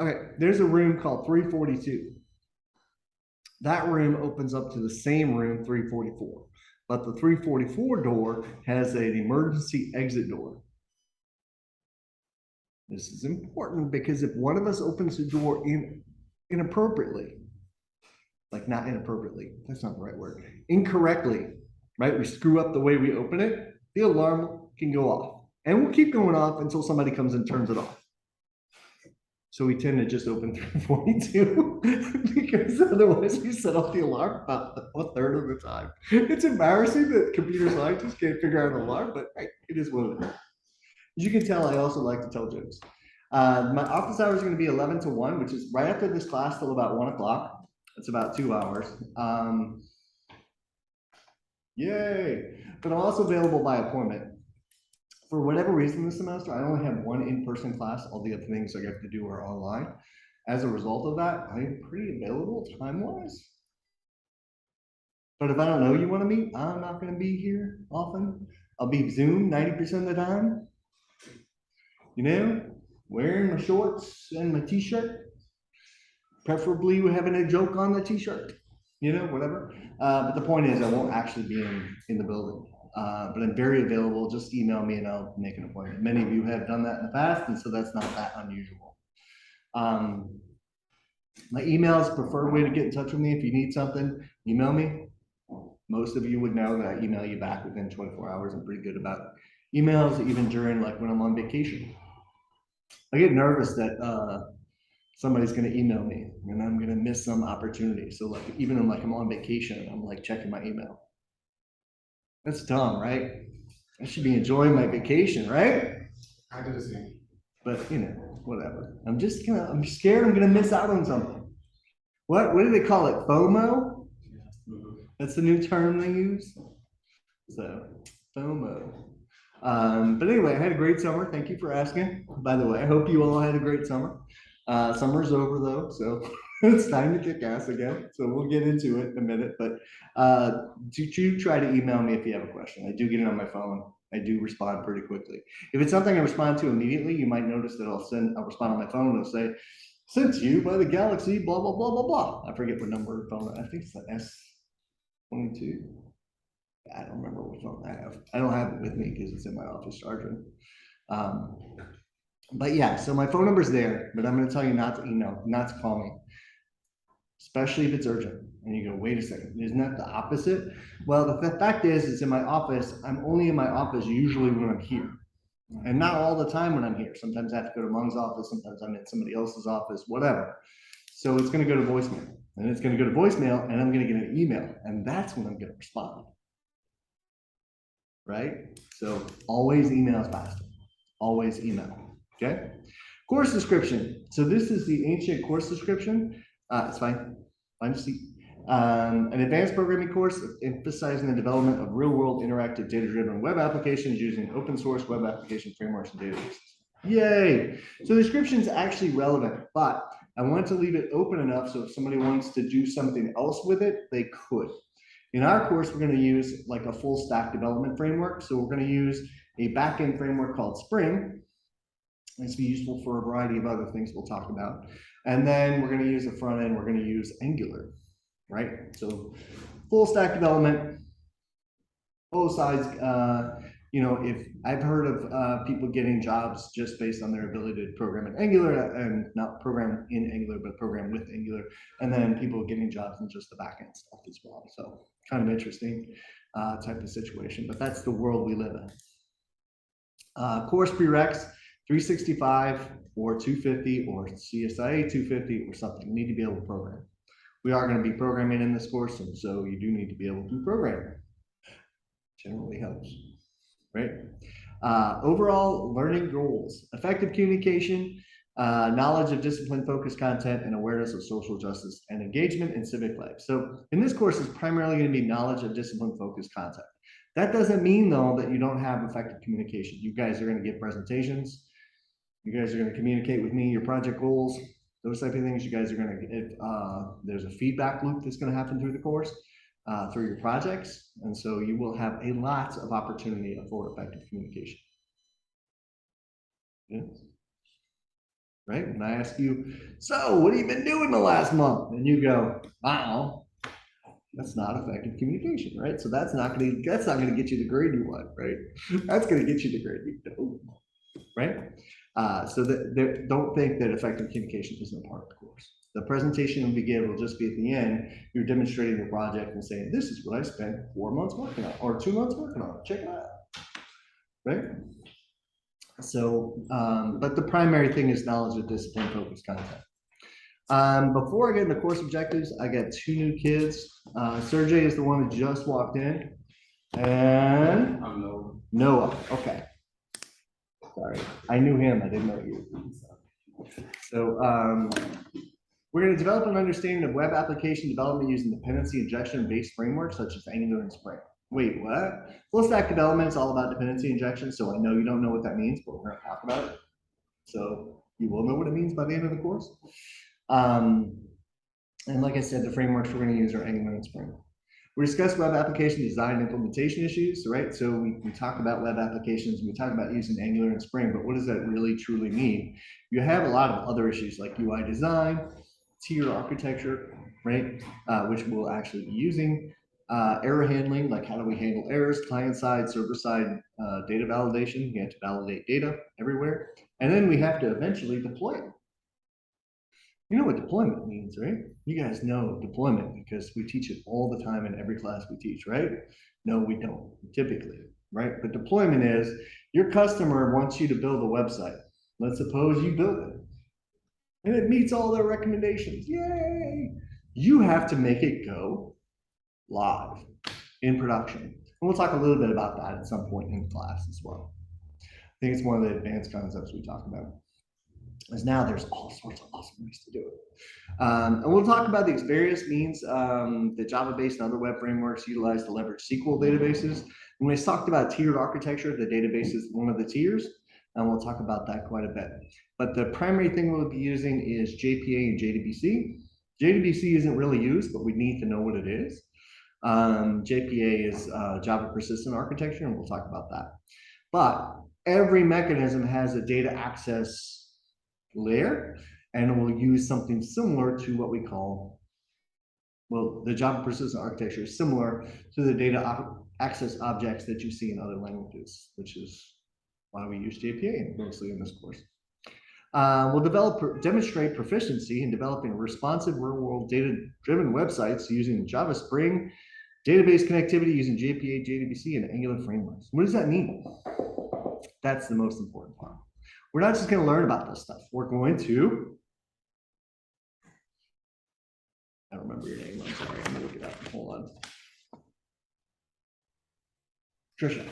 Okay, there's a room called 342. That room opens up to the same room, 344. But the 344 door has an emergency exit door. This is important because if one of us opens the door inappropriately, like not inappropriately, that's not the right word, incorrectly, right? We screw up the way we open it, the alarm can go off. And we'll keep going off until somebody comes and turns it off. So we tend to just open 342 because otherwise we set off the alarm about a third of the time. It's embarrassing that computer scientists can't figure out an alarm, but hey, it is what it is. As you can tell, I also like to tell jokes. My office hours are going to be 11 to 1, which is right after this class till about 1 o'clock. It's about 2 hours. Yay! But I'm also available by appointment. For whatever reason this semester, I only have one in-person class. All the other things I get to do are online. As a result of that, I'm pretty available time-wise. But if I don't know you want to meet, I'm not going to be here often. I'll be Zoom 90% of the time. You know, wearing my shorts and my t-shirt. Preferably we're having a joke on the t-shirt. You know, whatever. But the point is I won't actually be in the building. But I'm very available. Just email me and I'll make an appointment. Many of you have done that in the past, and so that's not that unusual. My email is the preferred way to get in touch with me. If you need something, email me. Most of you would know that I email you back within 24 hours. I'm pretty good about emails, even during like when I'm on vacation. I get nervous that somebody's going to email me and I'm going to miss some opportunity. So like even when like I'm on vacation, I'm like checking my email. That's dumb, right? I should be enjoying my vacation, right? I do the same. But you know, whatever. I'm scared I'm gonna miss out on something. What do they call it? FOMO? That's the new term they use. So FOMO. But anyway, I had a great summer. Thank you for asking. By the way, I hope you all had a great summer. Summer's over though, so it's time to kick ass again. So we'll get into it in a minute. But do try to email me if you have a question. I do get it on my phone. I do respond pretty quickly. If it's something I respond to immediately, you might notice that I'll respond on my phone and it'll say, sent to you by the Galaxy, blah, blah, blah, blah, blah. I forget what number of phone. I think it's the S22. I don't remember what phone I have. I don't have it with me because it's in my office charging. Um, but yeah, so my phone number's there, but I'm going to tell you not to email, not to call me, especially if it's urgent. And you go, wait a second, isn't that the opposite? Well, the fact is, it's in my office. I'm only in my office usually when I'm here. And not all the time when I'm here. Sometimes I have to go to Mung's office. Sometimes I'm in somebody else's office, whatever. So it's going to go to voicemail. And it's going to go to voicemail, and I'm going to get an email. And that's when I'm going to respond. Right? So always email is faster. Always email. Okay? Course description. So this is the ancient course description. It's fine. Find a seat. An advanced programming course emphasizing the development of real-world interactive data-driven web applications using open source web application frameworks and databases. Yay! So the description is actually relevant, but I want to leave it open enough so if somebody wants to do something else with it, they could. In our course, we're going to use like a full stack development framework. So we're going to use a backend framework called Spring. It's be useful for a variety of other things we'll talk about. And then we're going to use a front end, we're going to use Angular, right? So full stack development, both sides. You know, if I've heard of people getting jobs just based on their ability to program in Angular and not program in Angular, but program with Angular, and then people getting jobs in just the backend stuff as well. So kind of interesting type of situation, but that's the world we live in. Course prereqs, 365 or 250 or CSIA 250 or something. You need to be able to program. We are going to be programming in this course, and so you do need to be able to program. Generally helps, right? Overall learning goals, effective communication, knowledge of discipline-focused content, and awareness of social justice and engagement in civic life. So in this course, it's primarily going to be knowledge of discipline-focused content. That doesn't mean, though, that you don't have effective communication. You guys are going to give presentations. You guys are going to communicate with me your project goals, those type of things. You guys are going to get, there's a feedback loop that's going to happen through the course, through your projects. And so you will have a lot of opportunity for effective communication. Yes. right? And I ask you, so what have you been doing the last month? And you go, wow, that's not effective communication, right? So that's not gonna get you the grade you want, right? That's gonna get you the grade you don't, right? So don't think that effective communication isn't a part of the course. The presentation we give will just be at the end. You're demonstrating your project and saying, this is what I spent 4 months working on, or 2 months working on. Check it out, right? So, but the primary thing is knowledge of discipline, focused content. Before I get into course objectives, I got 2 new kids. Sergey is the one that just walked in, and Noah. Okay. Sorry, I knew him. I didn't know you. So we're going to develop an understanding of web application development using dependency injection-based frameworks such as Angular and Spring. Wait, what? Full stack development is all about dependency injection, so I know you don't know what that means, but we're going to talk about it. So you will know what it means by the end of the course. And like I said, the frameworks we're going to use are Angular and Spring. We discuss web application design and implementation issues, right? So we talk about web applications, we talk about using Angular and Spring, but what does that really truly mean? You have a lot of other issues like UI design, tier architecture, right? Which we'll actually be using. Error handling, like how do we handle errors, client side, server side, data validation. You have to validate data everywhere. And then we have to eventually deploy it. You know what deployment means, right? You guys know deployment because we teach it all the time in every class we teach, right? No, we don't typically, right? But deployment is your customer wants you to build a website. Let's suppose you build it and it meets all their recommendations. Yay! You have to make it go live in production. And we'll talk a little bit about that at some point in class as well. I think it's one of the advanced concepts we talk about. Is now there's all sorts of awesome ways to do it. And we'll talk about these various means that Java-based and other web frameworks utilize to leverage SQL databases. When we talked about tiered architecture, the database is one of the tiers, and we'll talk about that quite a bit. But the primary thing we'll be using is JPA and JDBC. JDBC isn't really used, but we need to know what it is. JPA is Java Persistent Architecture, and we'll talk about that. But every mechanism has a data access layer, and we'll use something similar to what we call, well, the Java Persistent Architecture is similar to the data access objects that you see in other languages, which is why we use JPA mostly in this course. We'll demonstrate proficiency in developing responsive real-world data-driven websites using Java Spring, database connectivity using JPA, JDBC, and Angular frameworks. What does that mean? That's the most important part. We're not just going to learn about this stuff. We're going to, I don't remember your name. I'm sorry. I'm going to look it up. Hold on. Trisha.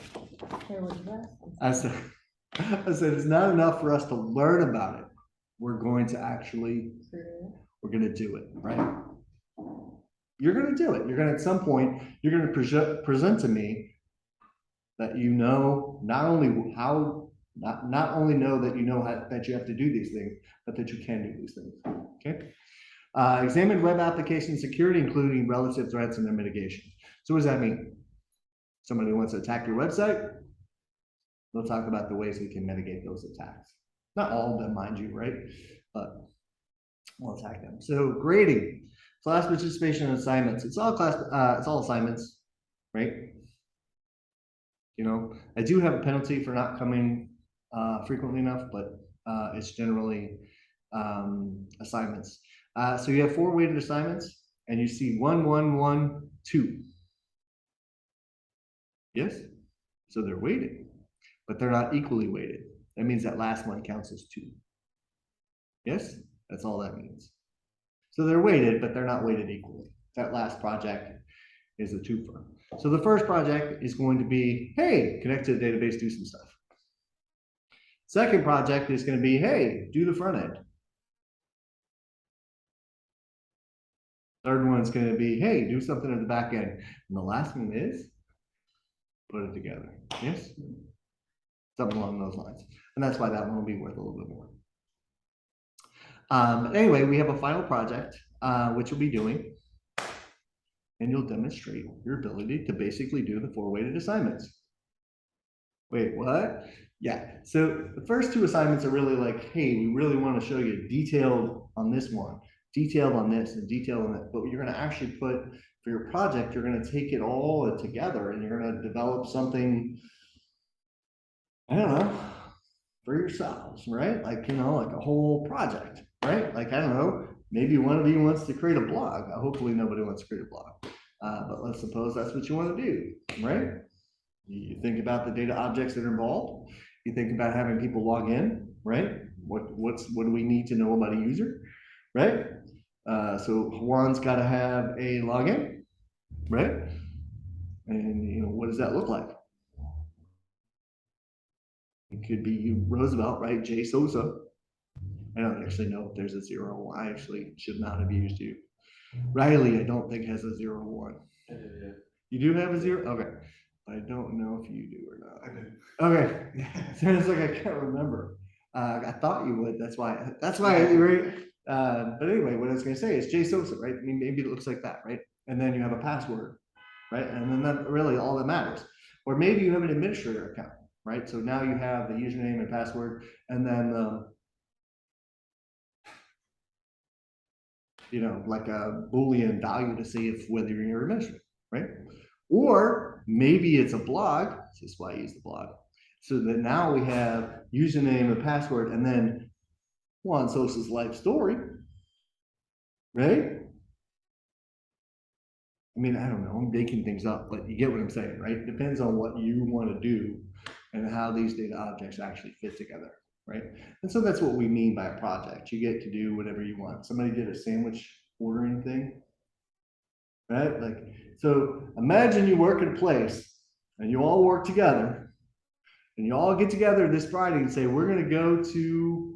I said it's not enough for us to learn about it. We're going to actually, we're going to do it, right? You're going to do it. You're going to, at some point, you're going to present to me that you know not only how, not only know that you know that you have to do these things, but that you can do these things, okay? Examine web application security, including relative threats and their mitigation. So what does that mean? Somebody wants to attack your website, we'll talk about the ways we can mitigate those attacks. Not all of them, mind you, right? But we'll attack them. So grading, class participation and assignments. It's all assignments, right? You know, I do have a penalty for not coming frequently enough, but it's generally assignments. So you have 4 weighted assignments, and you see 1, 1, 1, 2. Yes? So they're weighted, but they're not equally weighted. That means that last one counts as 2. Yes? That's all that means. So they're weighted, but they're not weighted equally. That last project is a twofer. So the first project is going to be, hey, connect to the database, do some stuff. Second project is going to be, hey, do the front end. Third one is going to be, hey, do something at the back end. And the last one is put it together. Yes? Something along those lines. And that's why that one will be worth a little bit more. Anyway, we have a final project, which we'll be doing. And you'll demonstrate your ability to basically do the 4 weighted assignments. Wait, what? Yeah. So the first two assignments are really like, hey, we really want to show you detailed on this one, detailed on this, and detailed on that. But you're going to actually put for your project, you're going to take it all together and you're going to develop something, I don't know, for yourselves, right? Like, like a whole project, right? Like, I don't know, maybe one of you wants to create a blog. Hopefully nobody wants to create a blog. But let's suppose that's what you want to do, right? You think about the data objects that are involved. You think about having people log in, right? What do we need to know about a user, right? So Juan's got to have a login, right? And what does that look like? It could be you, Roosevelt, right? J Sosa. I don't actually know if there's a 0. I actually should not have used you. Riley, I don't think has a 0 1. You do have a 0? Okay. I don't know if you do or not. I do. Okay. So it's like I can't remember. I thought you would. That's why. Right? But anyway, what I was going to say is J Sosa, right? I mean, maybe it looks like that, right? And then you have a password, right? And then that really all that matters. Or maybe you have an administrator account, right? So now you have the username and password, and then like a Boolean value to see if whether you're administrator, right? Or maybe it's a blog. This is why I use the blog. So that now we have username and password, and then Juan Sosa's life story, right? I mean, I don't know, I'm making things up, but you get what I'm saying, right? It depends on what you want to do and how these data objects actually fit together, right? And so that's what we mean by a project. You get to do whatever you want. Somebody did a sandwich ordering thing, right? Like, so imagine you work at a place and you all work together and you all get together this Friday and say, we're going to go to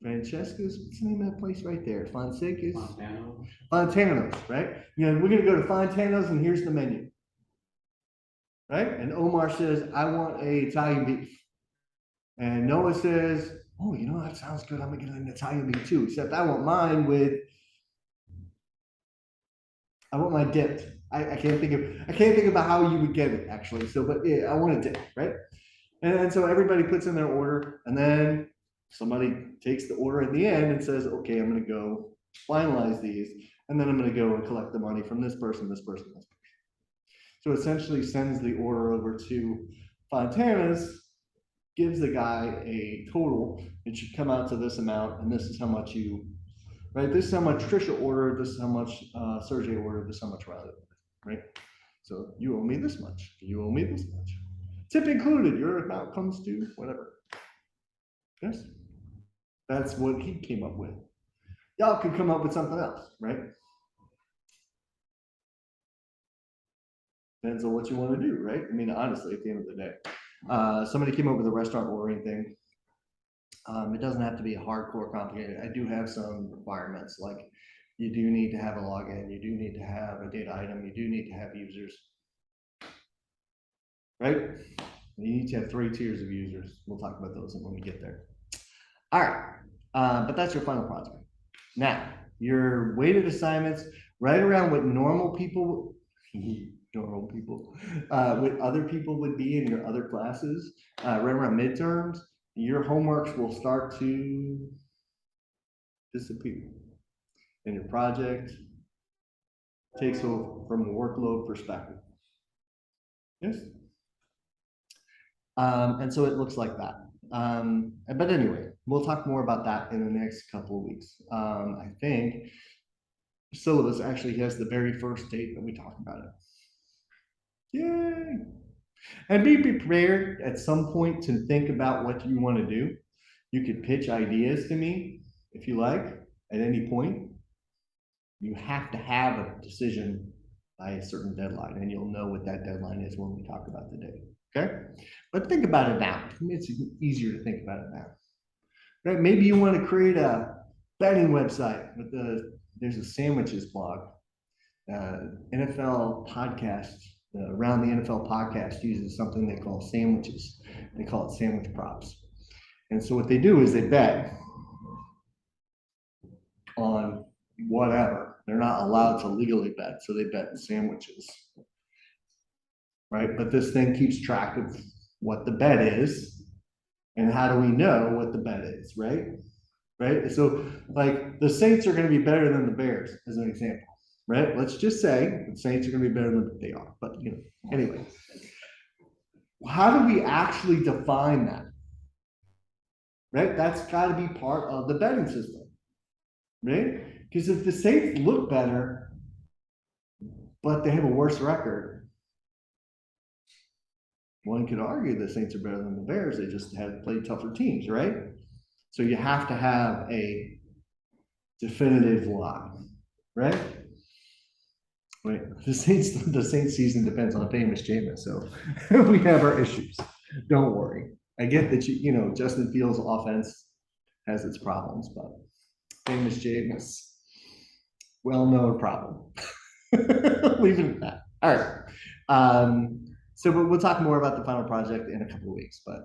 Francesca's, what's the name of that place right there? Fonseca's? Fontano's, right? We're going to go to Fontano's and here's the menu, right? And Omar says, I want a Italian beef. And Noah says, oh, that sounds good. I'm going to get an Italian beef too, except I want mine with, I want my dipped. I can't think about how you would get it actually. So, but yeah, I want a dip, right? And so everybody puts in their order, and then somebody takes the order at the end and says, okay, I'm going to go finalize these, and then I'm going to go and collect the money from this person, this person, this person. So essentially sends the order over to Fontana's, gives the guy a total. It should come out to this amount, and this is how much right? This is how much Trisha ordered, this is how much Sergey ordered, this is how much Riley ordered, right? So you owe me this much, you owe me this much. Tip included, your amount comes to whatever. Yes, that's what he came up with. Y'all could come up with something else, right? Depends on what you want to do, right? I mean, honestly, at the end of the day, somebody came up with a restaurant ordering thing. It doesn't have to be hardcore complicated. I do have some requirements, like you do need to have a login, you do need to have a data item, you do need to have users, right? You need to have 3 tiers of users. We'll talk about those when we get there. All right, but that's your final project. Now, your weighted assignments, right around what normal people, what other people would be in your other classes, right around midterms, your homeworks will start to disappear. And your project takes over from a workload perspective. Yes? And so it looks like that. But anyway, we'll talk more about that in the next couple of weeks. I think syllabus actually has the very first date that we talk about it. Yay! And be prepared at some point to think about what you want to do. You could pitch ideas to me if you like at any point. You have to have a decision by a certain deadline, and you'll know what that deadline is when we talk about the date. Okay? But think about it now. It's easier to think about it now. Right? Maybe you want to create a betting website with there's a sandwiches blog. NFL podcast, around the NFL podcast uses something they call sandwiches. They call it sandwich props. And so what they do is they bet on whatever. They're not allowed to legally bet, so they bet in sandwiches. Right? But this thing keeps track of what the bet is, and how do we know what the bet is, right? Right? So like the Saints are going to be better than the Bears, as an example, right? Let's just say the Saints are going to be better than they are, but you know, anyway. How do we actually define that? Right? That's got to be part of the betting system, right? Because if the Saints look better, but they have a worse record, one could argue the Saints are better than the Bears. They just had played tougher teams, right? So you have to have a definitive line, right? Wait, the Saints season depends on famous Jameis, so we have our issues. Don't worry. I get that you know Justin Fields' offense has its problems, but famous Jameis, well-known problem. Leave it at that. All right. So we'll talk more about the final project in a couple of weeks, but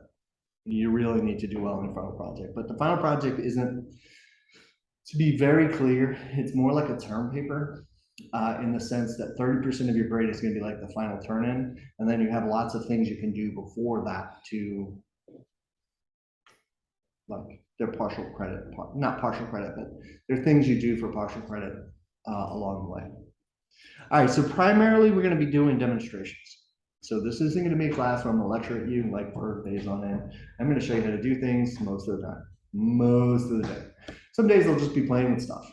you really need to do well in the final project. But the final project isn't, to be very clear, it's more like a term paper in the sense that 30% of your grade is going to be like the final turn-in, and then you have lots of things you can do before that to like their partial credit, not partial credit, but there are things you do for partial credit along the way. All right, so primarily we're going to be doing demonstrations. So this isn't going to be a class where I'm going to lecture at you like for days on end. I'm going to show you how to do things most of the time, most of the day. Some days I'll just be playing with stuff.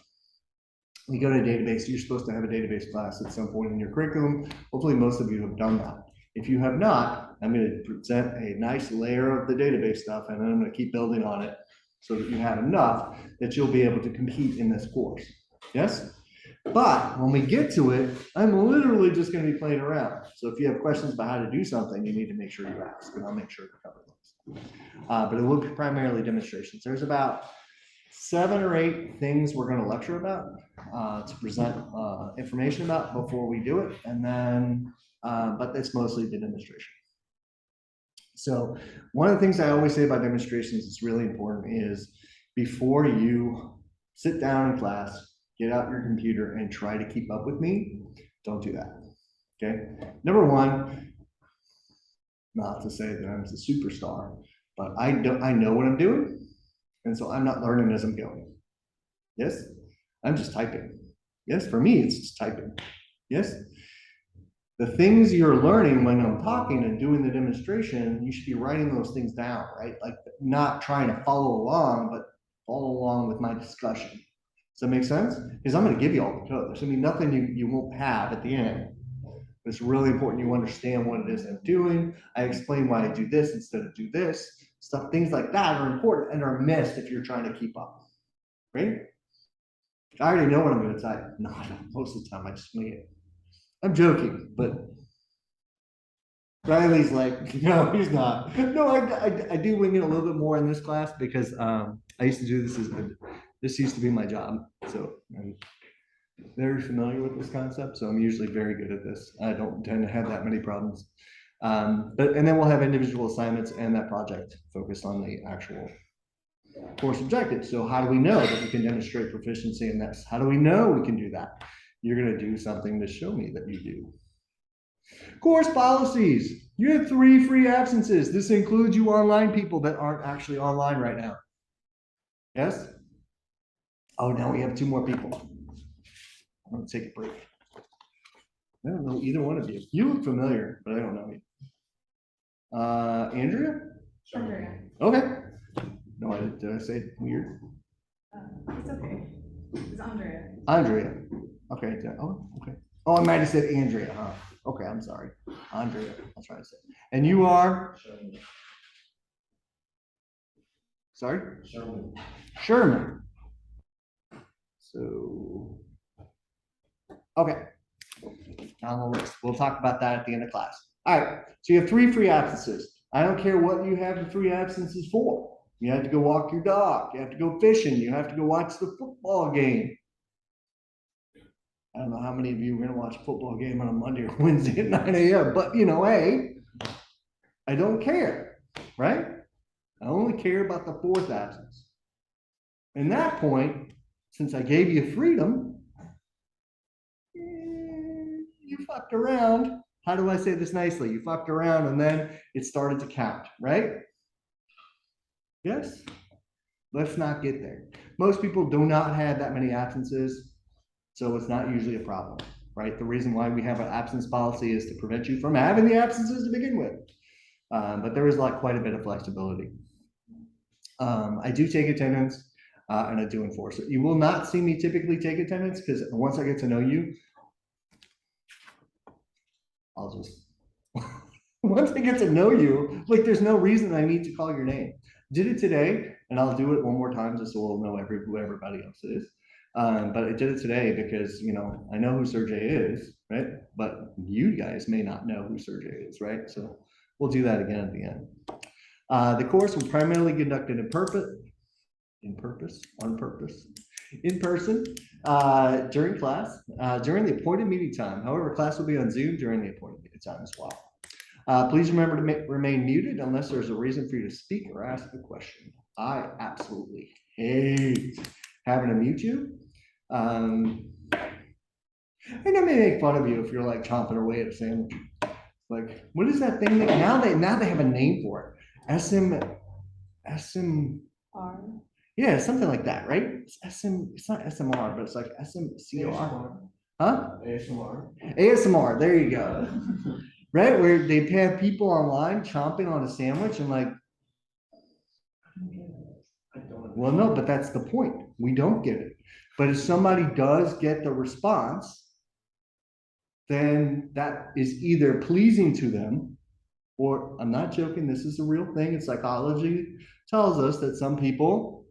You go to a database, you're supposed to have a database class at some point in your curriculum. Hopefully most of you have done that. If you have not, I'm going to present a nice layer of the database stuff, and then I'm going to keep building on it so that you have enough that you'll be able to compete in this course. Yes? But when we get to it, I'm literally just going to be playing around. So if you have questions about how to do something, you need to make sure you ask, and I'll make sure to cover those. But it will be primarily demonstrations. There's about 7 or 8 things we're going to lecture about to present information about before we do it, and then but it's mostly the demonstration. So one of the things I always say about demonstrations that's really important is before you sit down in class, get out your computer and try to keep up with me, don't do that. Okay. Number one, not to say that I'm a superstar, but I know what I'm doing. And so I'm not learning as I'm going. Yes, I'm just typing. Yes, for me, it's just typing. Yes, the things you're learning when I'm talking and doing the demonstration, you should be writing those things down, right? Like not trying to follow along, but follow along with my discussion. Does that make sense? Because I'm going to give you all the code. There's going to be nothing you won't have at the end. It's really important you understand what it is I'm doing. I explain why I do this instead of do this. Stuff, things like that are important and are missed if you're trying to keep up, right? I already know what I'm going to type. No, I don't. Most of the time I just wing it. I'm joking, but Riley's like, no, he's not. No, I do wing it a little bit more in this class because I used to do this this used to be my job. So I'm very familiar with this concept. So I'm usually very good at this. I don't tend to have that many problems. And then we'll have individual assignments and that project focused on the actual course objectives. So how do we know that we can demonstrate proficiency in this? How do we know we can do that? You're going to do something to show me that you do. Course policies. You have 3 free absences. This includes you online people that aren't actually online right now. Yes? Oh, now we have 2 more people. I'm going to take a break. I don't know either one of you. You look familiar, but I don't know you. Andrea? Andrea. Okay. No, did I say it weird? It's okay. It's Andrea. Andrea. Okay. Oh, okay. Oh, I might have said Andrea. Huh? Okay, I'm sorry. Andrea. I'll try to say. And you are? Sherman. Sorry? Sherman. Sherman. So, okay. On the list. We'll talk about that at the end of class. All right. So you have 3 free absences. I don't care what you have the 3 absences for. You have to go walk your dog. You have to go fishing. You have to go watch the football game. I don't know how many of you are going to watch a football game on a Monday or Wednesday at 9 a.m. But, you know, hey, I don't care, right? I only care about the 4th absence. And that point, since I gave you freedom, you fucked around How do I say this nicely? You fucked around and then it started to count, right? Yes? Let's not get there. Most people do not have that many absences, so it's not usually a problem, right? The reason why we have an absence policy is to prevent you from having the absences to begin with. But there is quite a bit of flexibility. I do take attendance and I do enforce it. You will not see me typically take attendance because once I get to know you, I'll just, once I get to know you, like there's no reason I need to call your name. Did it today, and I'll do it one more time just so we'll know who everybody else is. But I did it today because, I know who Sergey is, right? But you guys may not know who Sergey is, right? So we'll do that again at the end. The course will primarily conducted in person during class, during the appointed meeting time. However, class will be on Zoom during the appointed meeting time as well. Please remember to remain muted unless there's a reason for you to speak or ask a question. I absolutely hate having to mute you. And I may make fun of you if you're like chomping away at a sandwich. Like, what is that thing that now they have a name for it? SM. R. Yeah, something like that, right? It's not SMR, but it's like SMCR. Huh? ASMR, there you go. Right? Where they have people online chomping on a sandwich and like, well, no, but that's the point. We don't get it. But if somebody does get the response, then that is either pleasing to them, or I'm not joking, this is a real thing. And psychology tells us that some people,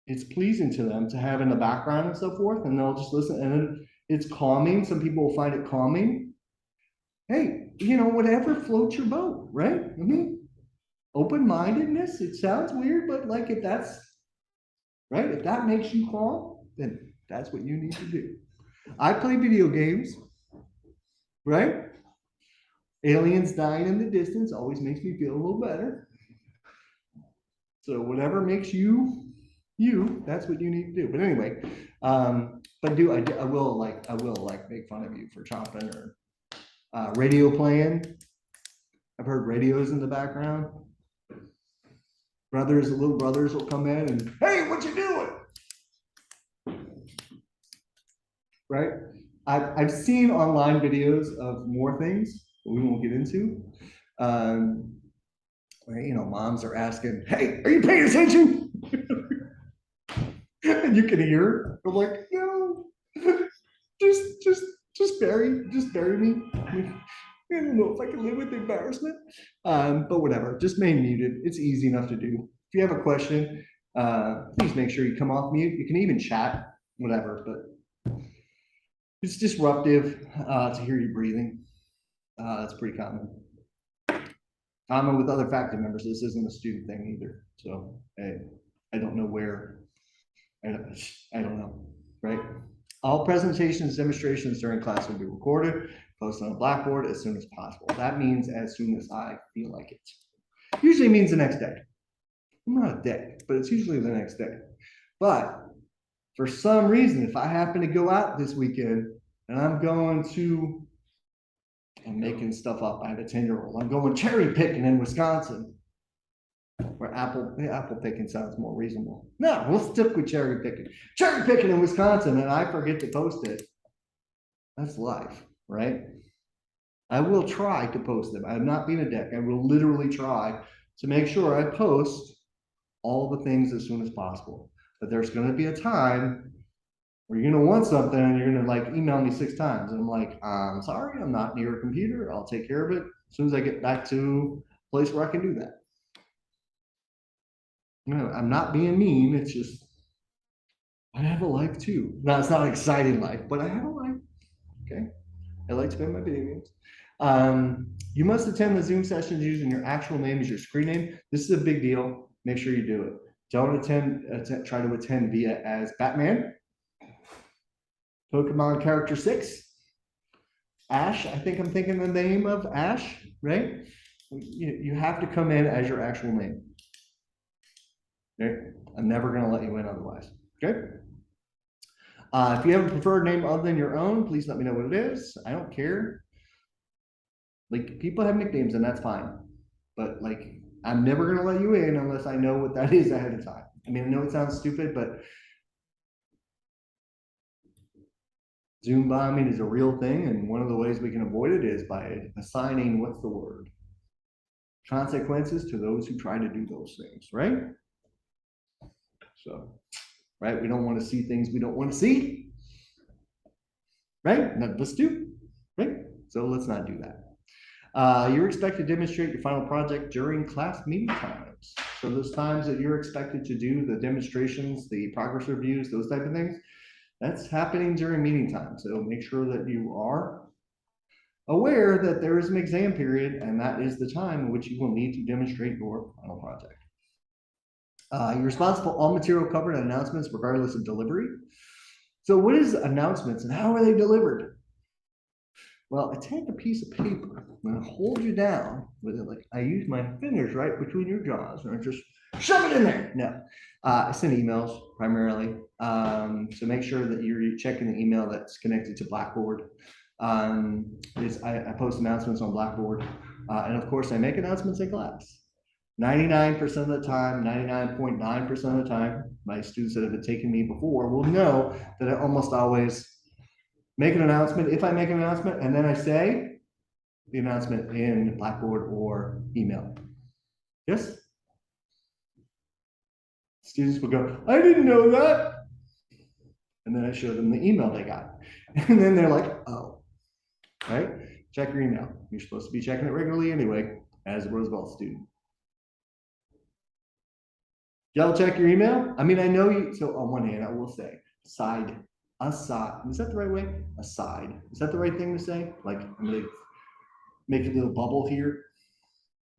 it's pleasing to them to have in the background and so forth, and they'll just listen, and then it's calming. Some people will find it calming. Hey, whatever floats your boat, right? I mean, open-mindedness, it sounds weird, but like if that's right, if that makes you calm, then that's what you need to do. I play video games, right? Aliens dying in the distance always makes me feel a little better. So whatever makes you, that's what you need to do. But anyway, but I will make fun of you for chomping or radio playing. I've heard radios in the background. Little brothers will come in and, hey, what you doing? Right? I've seen online videos of more things that we won't get into. Where, moms are asking, hey, are you paying attention? And you can hear, I'm like, no, just bury me. I don't know if I can live with the embarrassment, but whatever, just remain muted. It's easy enough to do. If you have a question, please make sure you come off mute. You can even chat, whatever, but it's disruptive to hear you breathing. It's pretty common. Common with other faculty members. This isn't a student thing either. So I don't know where, I don't know, right? All presentations, demonstrations during class will be recorded, posted on Blackboard as soon as possible. That means as soon as I feel like it. Usually means the next day. Not a day, but it's usually the next day. But for some reason, if I happen to go out this weekend and I'm making stuff up. I have a 10-year-old. I'm going cherry picking in Wisconsin. Where apple picking sounds more reasonable. No, we'll stick with cherry picking. Cherry picking in Wisconsin, and I forget to post it. That's life, right? I will try to post them. I'm not being a dick. I will literally try to make sure I post all the things as soon as possible. But there's going to be a time where you're going to want something and you're going to email me 6 times. And I'm like, I'm sorry, I'm not near a computer. I'll take care of it as soon as I get back to a place where I can do that. I'm not being mean. It's just, I have a life too. Now, it's not an exciting life, but I have a life. Okay. I like to play my video games. You must attend the Zoom sessions using your actual name as your screen name. This is a big deal. Make sure you do it. Don't try to attend via as Batman, Pokemon character 6, Ash. I think I'm thinking the name of Ash, right? You have to come in as your actual name. Okay? I'm never going to let you in otherwise. Okay? If you have a preferred name other than your own, please let me know what it is. I don't care. Like people have nicknames and that's fine. But like, I'm never going to let you in unless I know what that is ahead of time. I mean, I know it sounds stupid, but Zoom bombing is a real thing. And one of the ways we can avoid it is by assigning, what's the word? Consequences to those who try to do those things, right? So, right, we don't want to see things we don't want to see, right? Let's do, right? So let's not do that. You're expected to demonstrate your final project during class meeting times. So those times that you're expected to do the demonstrations, the progress reviews, those type of things, that's happening during meeting time. So make sure that you are aware that there is an exam period and that is the time in which you will need to demonstrate your final project. You're responsible for all material covered and announcements regardless of delivery. So what is announcements and how are they delivered? Well, I take a piece of paper and I hold you down with it. Like I use my fingers right between your jaws and I just shove it in there. No, I send emails primarily. So make sure that you're checking the email that's connected to Blackboard. I post announcements on Blackboard. And of course I make announcements in class. 99% of the time, 99.9% of the time, my students that have taken me before will know that I almost always make an announcement, if I make an announcement, and then I say the announcement in Blackboard or email. Yes? Students will go, I didn't know that. And then I show them the email they got. And then they're like, oh, right? Check your email. You're supposed to be checking it regularly anyway, as a Roosevelt student. Y'all check your email? I mean, I know you, so on one hand, I will say, aside, is that the right way? Aside, is that the right thing to say? Like, I'm gonna make a little bubble here,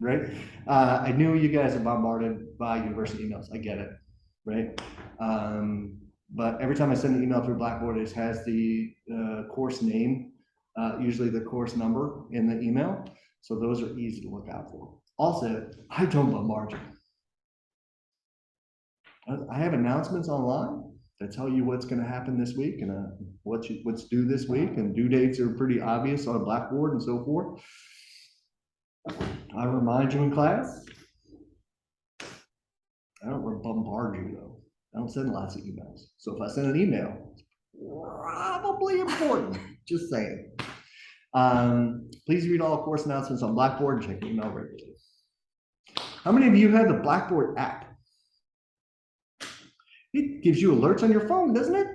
right? I knew you guys are bombarded by university emails. I get it, right? But every time I send an email through Blackboard, it has the course name, usually the course number in the email. So those are easy to look out for. Also, I don't bombard you. I have announcements online that tell you what's going to happen this week and what's due this week, and due dates are pretty obvious on Blackboard and so forth. I remind you in class. I don't bombard you though. I don't send lots of emails. So if I send an email, it's probably important. Just saying. Please read all course announcements on Blackboard and check email regularly. How many of you have the Blackboard app? It gives you alerts on your phone, doesn't it?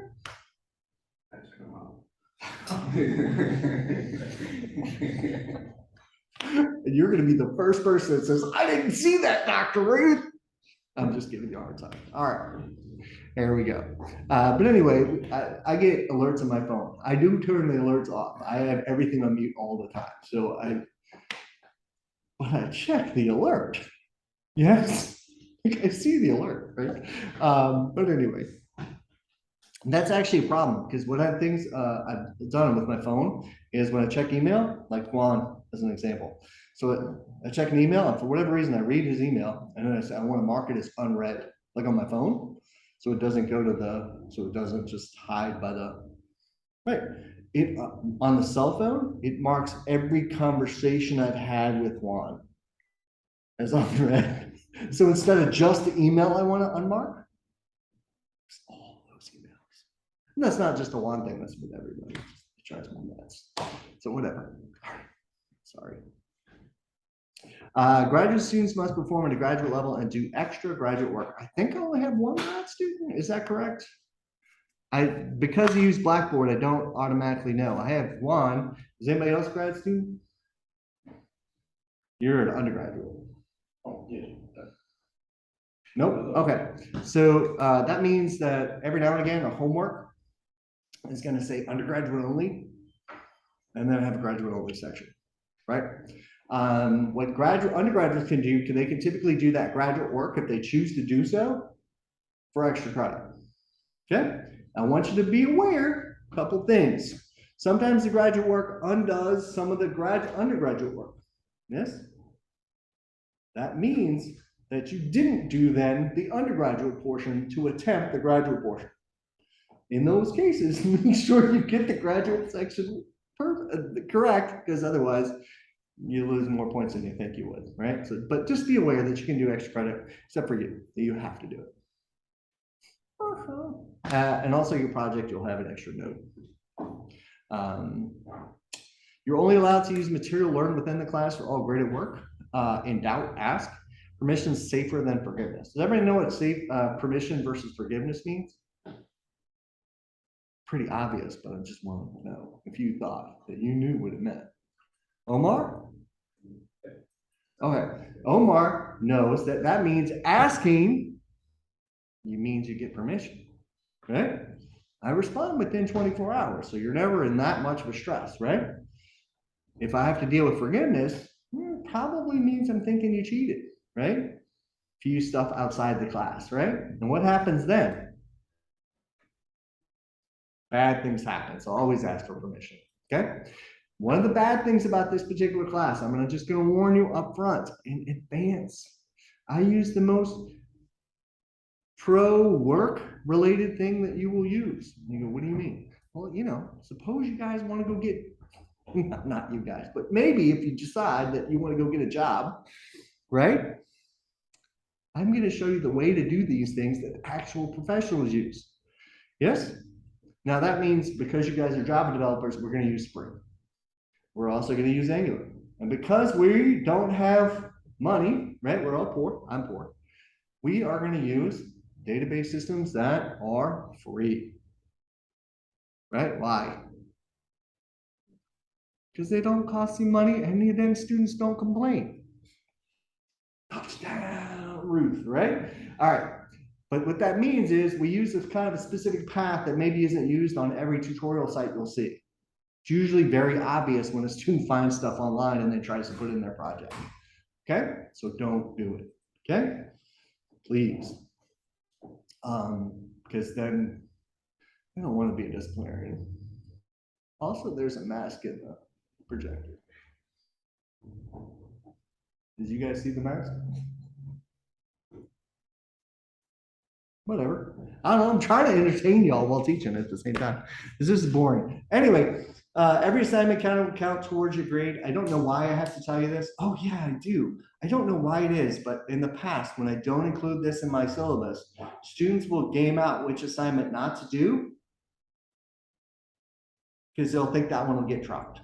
And you're going to be the first person that says, I didn't see that, Dr. Ruth. I'm just giving you a hard time. All right, there we go. But anyway, I get alerts on my phone. I do turn the alerts off. I have everything on mute all the time. So but I check the alert. Yes, I see the alert, right? But anyway, that's actually a problem because one of the things I've done with my phone is when I check email, like Juan as an example. So I check an email and for whatever reason, I read his email and then I say, I want to mark it as unread, like on my phone. So it doesn't go to so it doesn't just hide by right. It on the cell phone, it marks every conversation I've had with Juan as unread. So instead of just the email I want to unmark, all those emails. And that's not just a Juan thing, that's with everybody. It drives me nuts. So whatever. Sorry. Graduate students must perform at a graduate level and do extra graduate work. I think I only have one grad student. Is that correct? Because you use Blackboard, I don't automatically know. I have one. Is anybody else grad student? You're an undergraduate. Oh, yeah. Nope. Okay. So that means that every now and again, a homework is going to say undergraduate only, and then I have a graduate only section, right? What undergraduates can do, they can typically do that graduate work if they choose to do so for extra credit. Okay. I want you to be aware, a couple things. Sometimes the graduate work undoes some of the undergraduate work. Yes. That means that you didn't do then the undergraduate portion to attempt the graduate portion. In those cases, make sure you get the graduate section correct, because otherwise you lose more points than you think you would, right? So, but just be aware that you can do extra credit, except for you, that you have to do it. And also your project, you'll have an extra note. You're only allowed to use material learned within the class for all graded work. In doubt, ask. Permission is safer than forgiveness. Does everybody know what safe permission versus forgiveness means? Pretty obvious, but I just wanted to know if you thought that you knew what it meant. Omar? Okay. Omar knows that that means asking, you means you get permission, right? I respond within 24 hours, so you're never in that much of a stress, right? If I have to deal with forgiveness, probably means I'm thinking you cheated, right? If you use stuff outside the class, right? And what happens then? Bad things happen, so always ask for permission, okay? One of the bad things about this particular class, I'm just gonna warn you up front in advance. I use the most pro work related thing that you will use. You go, what do you mean? Well, suppose you guys want to go get, not you guys, but maybe if you decide that you want to go get a job, right? I'm going to show you the way to do these things that actual professionals use. Yes? Now that means because you guys are Java developers, we're going to use Spring. We're also going to use Angular. And because we don't have money, right? We're all poor. I'm poor. We are going to use database systems that are free. Right? Why? Because they don't cost you money and then students don't complain. Touchdown, Ruth, right? All right. But what that means is we use this kind of a specific path that maybe isn't used on every tutorial site you'll see. It's usually very obvious when a student finds stuff online and then tries to put it in their project. Okay? So don't do it. Okay? Please. Because then I don't want to be a disciplinarian. Also, there's a mask in the projector. Did you guys see the mask? Whatever. I don't know. I'm trying to entertain y'all while teaching at the same time. This is boring. Anyway, every assignment count towards your grade. I don't know why I have to tell you this. Oh yeah, I do. I don't know why it is, but in the past, when I don't include this in my syllabus, students will game out which assignment not to do because they'll think that one will get dropped,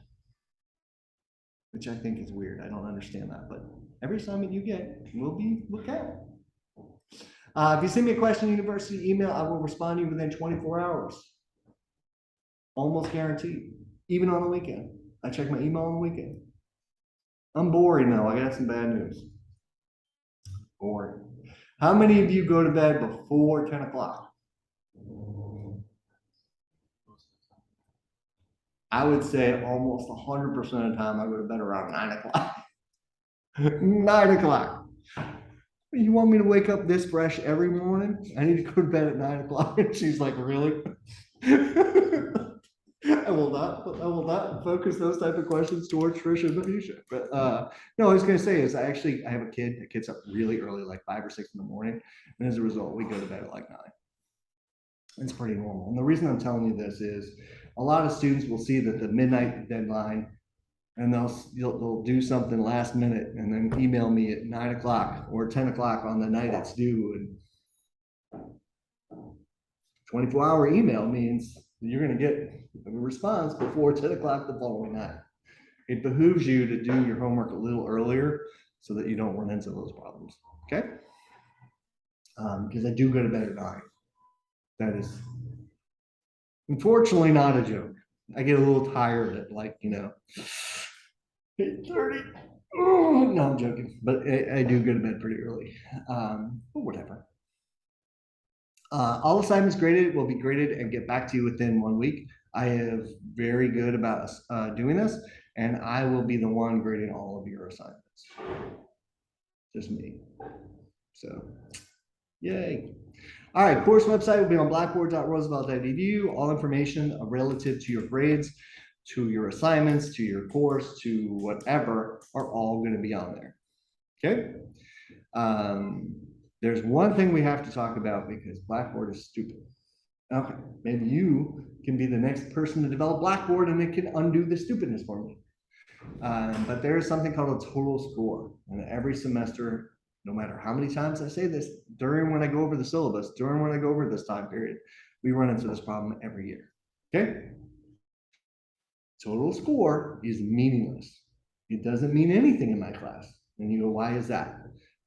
which I think is weird. I don't understand that, but every assignment you get will count. If you send me a question university email, I will respond to you within 24 hours. Almost guaranteed. Even on the weekend. I check my email on the weekend. I'm boring though. I got some bad news. Boring. How many of you go to bed before 10 o'clock? I would say almost 100% of the time I go to bed around 9 o'clock. 9 o'clock. You want me to wake up this fresh every morning? I need to go to bed at 9 o'clock. And she's like, really? I will not focus those type of questions towards Tricia in the future. But no, I was gonna say is I have a kid that gets up really early, like 5 or 6 in the morning. And as a result, we go to bed at like 9. It's pretty normal. And the reason I'm telling you this is a lot of students will see that the midnight deadline and they'll do something last minute and then email me at 9 o'clock or 10 o'clock on the night it's due. And 24-hour email means you're going to get a response before 10 o'clock the following night. It behooves you to do your homework a little earlier so that you don't run into those problems. Okay? Because I do go to bed at 9. That is unfortunately not a joke. I get a little tired at 8:30. Oh, no, I'm joking, but I do go to bed pretty early. But whatever. All assignments graded will be graded and get back to you within 1 week. I am very good about doing this, and I will be the one grading all of your assignments. Just me. So, yay. All right, course website will be on blackboard.roosevelt.edu. All information relative to your grades, to your assignments, to your course, to whatever, are all going to be on there. Okay? There's one thing we have to talk about because Blackboard is stupid. Okay, maybe you can be the next person to develop Blackboard and it can undo the stupidness for me. But there is something called a total score. And every semester, no matter how many times I say this, during when I go over the syllabus, during when I go over this time period, we run into this problem every year. Okay? Total score is meaningless. It doesn't mean anything in my class. And you go, why is that?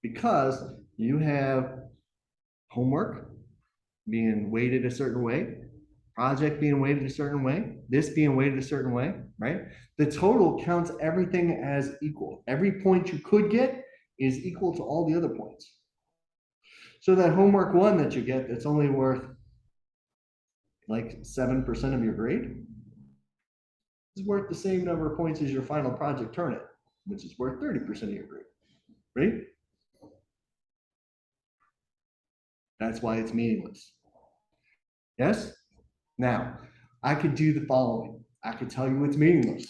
Because you have homework being weighted a certain way, project being weighted a certain way, this being weighted a certain way, right? The total counts everything as equal. Every point you could get is equal to all the other points. So that homework one that you get that's only worth like 7% of your grade is worth the same number of points as your final project Turn It, which is worth 30% of your grade, right? That's why it's meaningless. Yes? Now, I could do the following. I could tell you it's meaningless,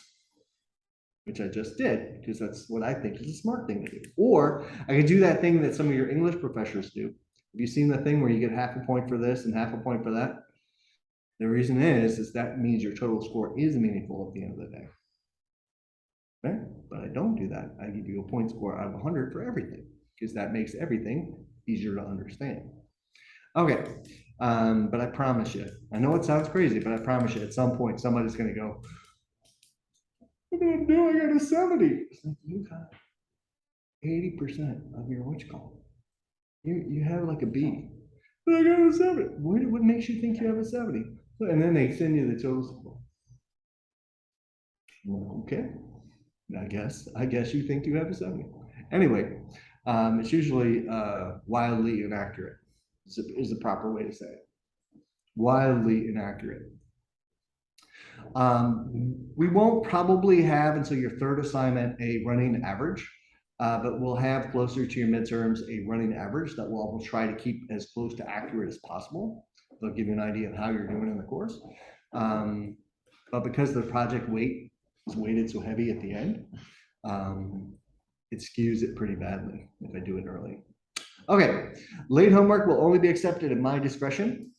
which I just did, because that's what I think is a smart thing to do. Or I could do that thing that some of your English professors do. Have you seen the thing where you get half a point for this and half a point for that? The reason is that means your total score is meaningful at the end of the day. Okay? But I don't do that. I give you a point score out of 100 for everything, because that makes everything easier to understand. Okay, but I promise you, I know it sounds crazy, but I promise you at some point somebody's going to go, what did I do? I got a 70. It's like, you got 80% of your what you call it. You have like a B. But I got a 70. What makes you think you have a 70? And then they send you the total score. Okay, I guess you think you have a 70. Anyway, it's usually wildly inaccurate is the proper way to say it. Wildly inaccurate. We won't probably have until your third assignment a running average, but we'll have closer to your midterms a running average that we'll try to keep as close to accurate as possible. They'll give you an idea of how you're doing in the course. But because the project weight is weighted so heavy at the end, it skews it pretty badly if I do it early. Okay, late homework will only be accepted at my discretion.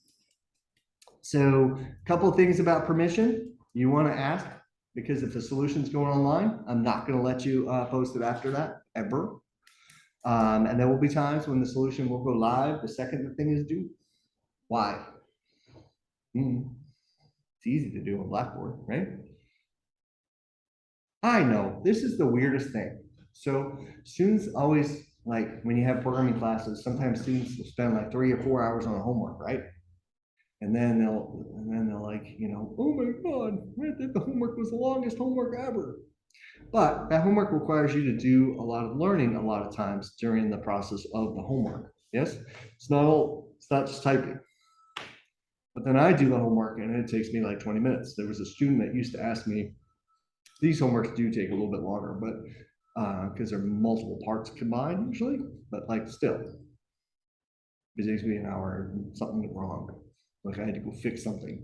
So a couple of things about permission you want to ask, because if the solution's going online, I'm not going to let you post it after that, ever. And there will be times when the solution will go live the second the thing is due. Why? It's easy to do on Blackboard, right? I know, this is the weirdest thing. So students always, like when you have programming classes, sometimes students will spend like 3 or 4 hours on homework, right? And then they'll like, oh my God, the homework was the longest homework ever. But that homework requires you to do a lot of learning a lot of times during the process of the homework. Yes, it's not just typing. But then I do the homework and it takes me like 20 minutes. There was a student that used to ask me, these homeworks do take a little bit longer, but because there are multiple parts combined usually, but like still, it takes me an hour and something went wrong. Like I had to go fix something.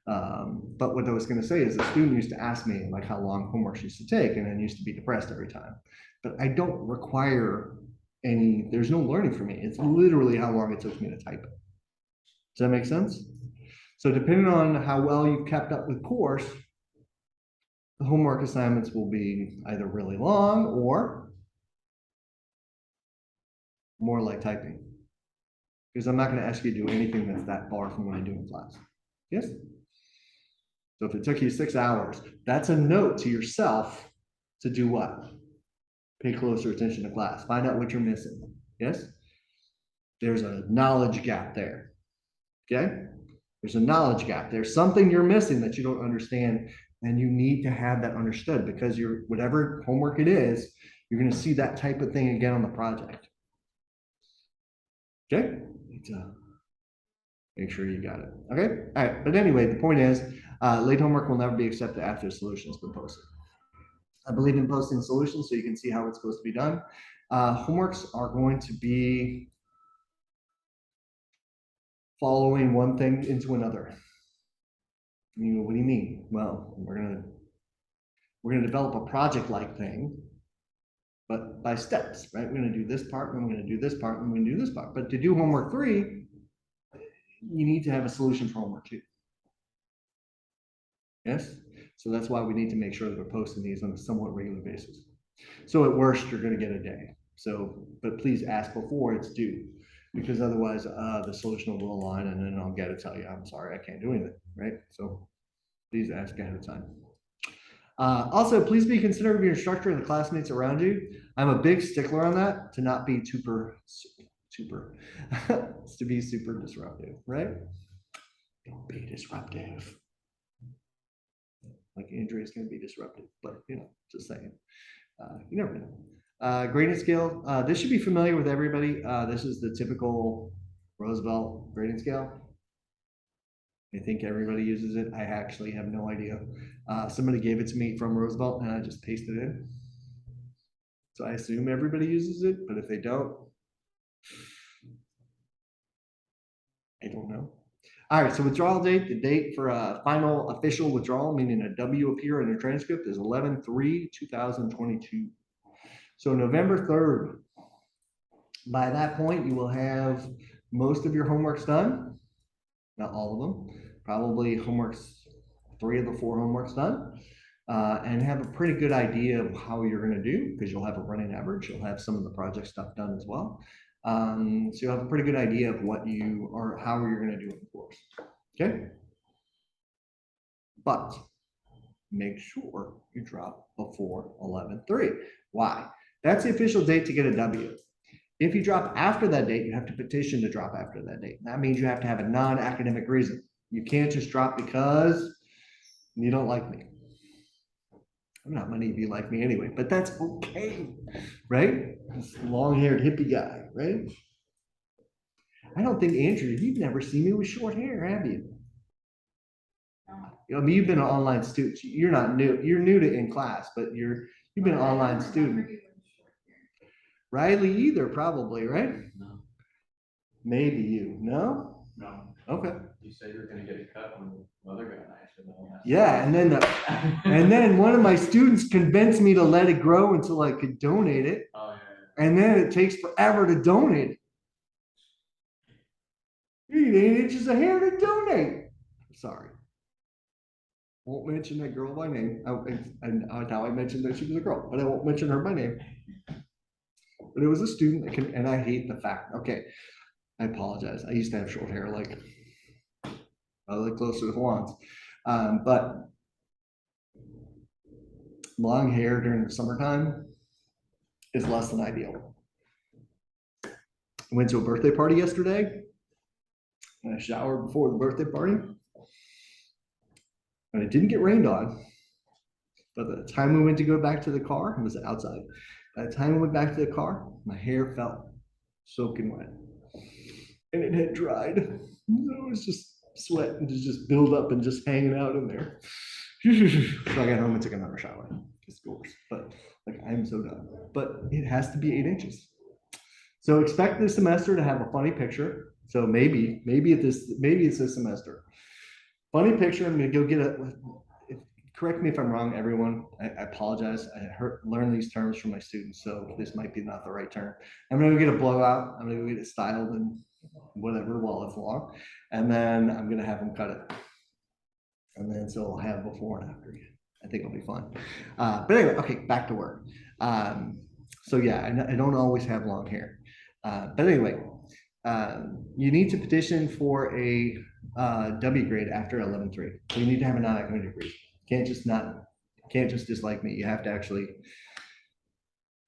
But what I was going to say is the student used to ask me like how long homework used to take, and then used to be depressed every time. But I don't require there's no learning for me. It's literally how long it took me to type it. Does that make sense? So depending on how well you've kept up with course, the homework assignments will be either really long or more like typing. Because I'm not going to ask you to do anything that's that far from what I do in class. Yes? So if it took you 6 hours, that's a note to yourself to do what? Pay closer attention to class. Find out what you're missing. Yes? There's a knowledge gap there. Okay? There's a knowledge gap. There's something you're missing that you don't understand, and you need to have that understood, because whatever homework it is, you're going to see that type of thing again on the project. Okay? Make sure you got it. Okay? All right. But anyway, the point is, late homework will never be accepted after the solution has been posted. I believe in posting solutions so you can see how it's supposed to be done. Homeworks are going to be following one thing into another. What do you mean? Well, we're gonna develop a project-like thing, but by steps, right? We're gonna do this part, and we're gonna do this part, and we're gonna do this part. But to do homework 3, you need to have a solution for homework 2. Yes. So that's why we need to make sure that we're posting these on a somewhat regular basis. So at worst, you're going to get a day. So, but please ask before it's due, because otherwise the solution will align and then I'll get to tell you, I'm sorry, I can't do anything, right? So please ask ahead of time. Also, please be considerate of your instructor and the classmates around you. I'm a big stickler on that, to not be super, to be super disruptive, right? Don't be disruptive. Like Andrea is going to be disruptive, but you know, just saying. You never know. Grading scale. This should be familiar with everybody. This is the typical Roosevelt grading scale. I think everybody uses it. I actually have no idea. Somebody gave it to me from Roosevelt and I just pasted it in. So I assume everybody uses it, but if they don't, I don't know. All right, so withdrawal date, the date for a final official withdrawal, meaning a W appear in your transcript, is 11/3/2022. So November 3rd. By that point, you will have most of your homeworks done. Not all of them, probably homeworks, 3 of the 4 homeworks done, and have a pretty good idea of how you're going to do, because you'll have a running average. You'll have some of the project stuff done as well. So you'll have a pretty good idea of what you or how you're going to do in the course. Okay. But make sure you drop before 11/3. Why? That's the official date to get a W. If you drop after that date, you have to petition to drop after that date. That means you have to have a non-academic reason. You can't just drop because you don't like me. Not many of you like me anyway, but that's okay, right? This long-haired hippie guy, right? I don't think, Andrew, you've never seen me with short hair, have you? I mean, you've been an online student. You're not new. You're new to in class, but you've been an online student. Riley either, probably, right? No. Maybe you. No? No. Okay. You said you're gonna get a cut when the other guy and I said no. Yeah, and then one of my students convinced me to let it grow until I could donate it. Oh, yeah. And then it takes forever to donate it. You need 8 inches of hair to donate. Sorry. Won't mention that girl by name. Now I mentioned that she was a girl, but I won't mention her by name. But it was a student that and I hate the fact. Okay, I apologize. I used to have short hair, like closer to the lawns, but long hair during the summertime is less than ideal. I went to a birthday party yesterday, and I showered before the birthday party, and it didn't get rained on. But by the time we went to go back to the car, it was outside. By the time we went back to the car, my hair felt soaking wet, and it had dried. So it was just sweat and just build up and just hanging out in there. So I got home and took another shower. Just gorgeous. But like, I'm so done. But it has to be 8 inches. So expect this semester to have a funny picture. So maybe it's this semester. Funny picture. I'm gonna go get correct me if I'm wrong, everyone. I apologize. I learned these terms from my students, so this might be not the right term. I'm gonna go get a blowout. I'm gonna go get it styled and whatever while it's long, and then I'm gonna have them cut it. And then so I'll have before and after. I think it'll be fun. But anyway, okay, back to work. So yeah, I don't always have long hair. But anyway, you need to petition for a W grade after 11/3. So you need to have a non-academic reason. Can't just dislike me. You have to actually,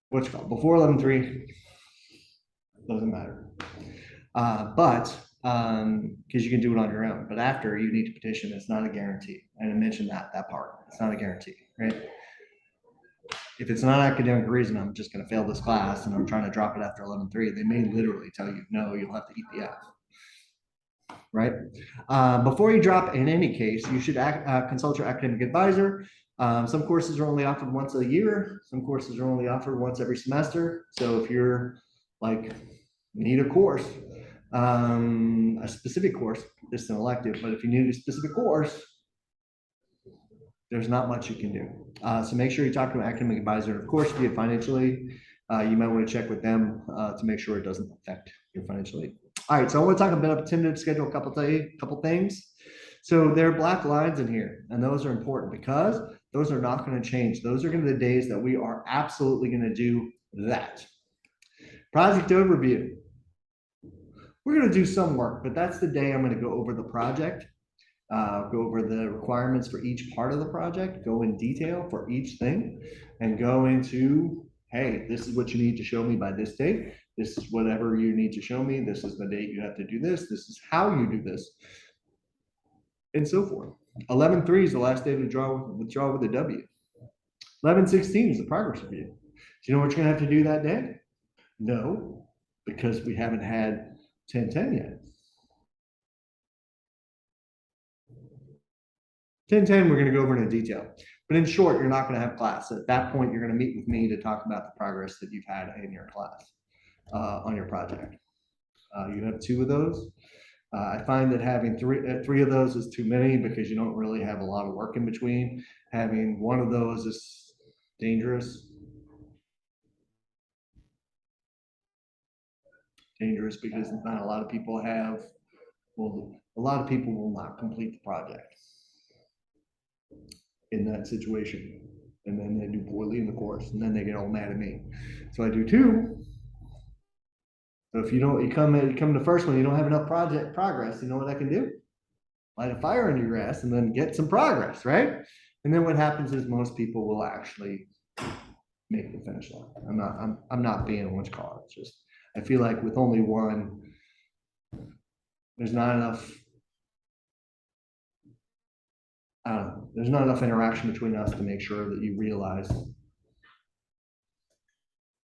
what's it called? Before 11/3, doesn't matter. But because you can do it on your own, but after you need to petition, it's not a guarantee. And I mentioned that part. It's not a guarantee, right? If it's not academic reason, I'm just going to fail this class and I'm trying to drop it after 11/3, they may literally tell you, no, you'll have to eat the F. Right? Before you drop, in any case, you should consult your academic advisor. Some courses are only offered once a year. Some courses are only offered once every semester. So if you're like, need a course, a specific course, this is an elective, but if you need a specific course, there's not much you can do. So make sure you talk to an academic advisor. Of course, if you financially, you might want to check with them to make sure it doesn't affect your financial aid. All right, so I want to talk about a tentative schedule, a couple things. So there are black lines in here, and those are important because those are not going to change. Those are going to be the days that we are absolutely going to do that. Project overview. We're going to do some work, but that's the day I'm going to go over the project, go over the requirements for each part of the project, go in detail for each thing, and go into, hey, this is what you need to show me by this date. This is whatever you need to show me. This is the date you have to do this. This is how you do this, and so forth. 11/3 is the last day to withdraw with a W. 11/16 is the progress review. Do you know what you're going to have to do that day? No, because we haven't had 10/10 yet. 10/10, we're going to go over in detail. But in short, you're not going to have class. At that point, you're going to meet with me to talk about the progress that you've had in your class on your project. You have 2 of those. I find that having three of those is too many because you don't really have a lot of work in between. Having 1 of those is dangerous. Dangerous because not a lot of people have, well, a lot of people will not complete the project in that situation. And then they do poorly in the course, and then they get all mad at me. So I do 2. So if you don't, you come to the first one, you don't have enough project progress, you know what I can do? Light a fire under your ass and then get some progress, right? And then what happens is most people will actually make the finish line. I'm not being orange collar. It's just, I feel like with only 1, there's not enough, there's not enough interaction between us to make sure that you realize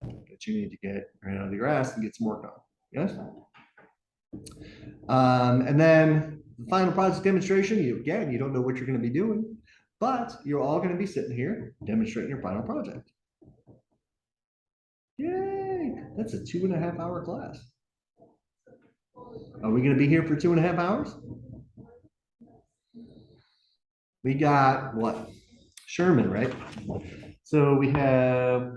that you need to get right out of your ass and get some work done. Yes? And then the final project demonstration, you don't know what you're going to be doing, but you're all going to be sitting here demonstrating your final project. Yay! That's a 2.5 hour class. Are we going to be here for 2.5 hours? We got what? Sherman, right? So we have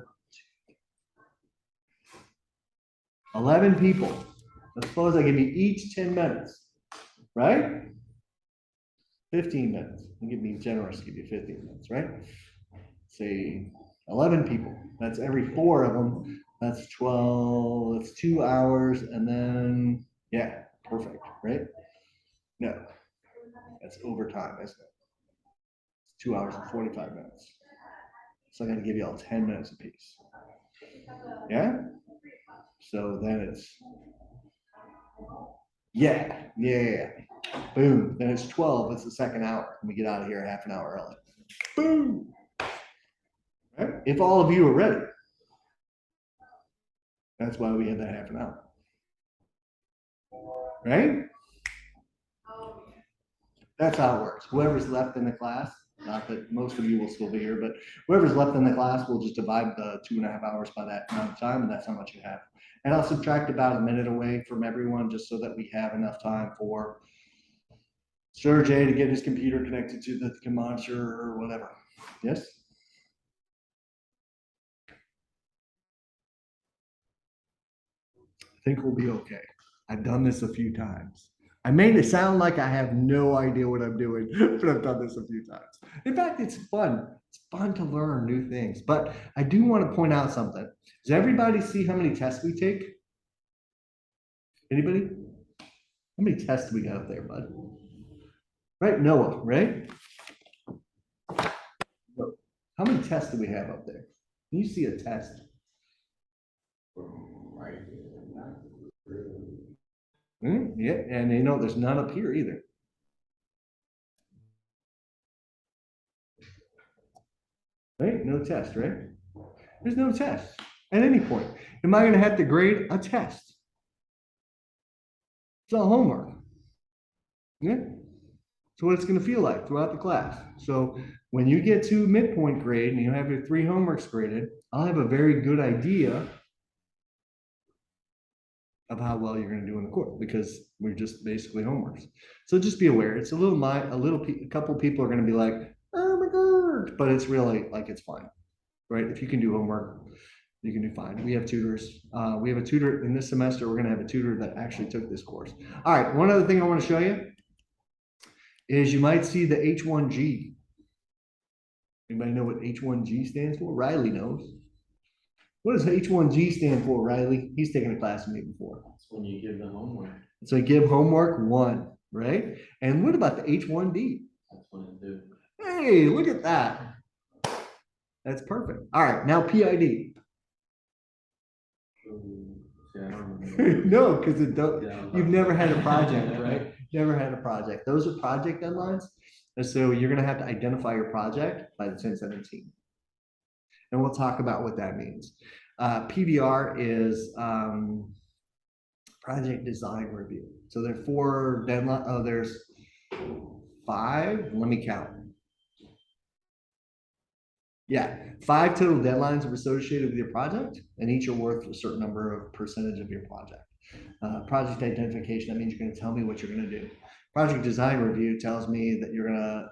11 people. Let's suppose I give you each 10 minutes, right? 15 minutes. I'll give me generous, give you 15 minutes, right? Say 11 people. That's every 4 of them. That's 12. That's 2 hours. And then, yeah, perfect, right? No, that's overtime, isn't it? It's 2 hours and 45 minutes. So I'm going to give you all 10 minutes apiece. Yeah? So then it's, yeah. Boom. Then it's 12. It's the second hour. And we get out of here half an hour early. Boom. Right? If all of you are ready. That's why we have that half an hour. Right? That's how it works. Whoever's left in the class, not that most of you will still be here, but whoever's left in the class, we'll just divide the 2.5 hours by that amount of time, and that's how much you have. And I'll subtract about a minute away from everyone just so that we have enough time for Sir Jay to get his computer connected to the monitor or whatever. Yes? I think we'll be okay. I've done this a few times. I made it sound like I have no idea what I'm doing, but I've done this a few times. In fact, it's fun. It's fun to learn new things. But I do want to point out something. Does everybody see how many tests we take? Anybody? How many tests we got up there, bud? Right, Noah, right? How many tests do we have up there? Can you see a test? Right. Yeah, and you know, there's none up here either. Right? No test, right? There's no test at any point. Am I going to have to grade a test? It's all homework. Yeah. So what it's going to feel like throughout the class. So when you get to midpoint grade and you have your 3 homeworks graded, I'll have a very good idea of how well you're going to do in the course because we're just basically homeworks. So just be aware. It's a couple people are going to be like, oh my God, but it's really like, it's fine, right? If you can do homework, you can do fine. We have tutors. We have a tutor in this semester. We're going to have a tutor that actually took this course. All right. One other thing I want to show you is you might see the H1G. Anybody know what H1G stands for? Riley knows. What does H1G stand for, Riley? He's taken a class with me before. That's when you give the homework. So give homework 1, right? And what about the H1D? That's when it do. Hey, look at that. That's perfect. All right, now PID. See, I don't remember. No, because it don't. Yeah, You've never had a project, right? Never had a project. Those are project deadlines. And so you're going to have to identify your project by the 10/17. And we'll talk about what that means. PDR is project design review. So there are 4 deadline. Oh, there's 5. Let me count. Yeah, 5 total deadlines are associated with your project, and each are worth a certain number of percentage of your project. Project identification, that means you're going to tell me what you're going to do. Project design review tells me that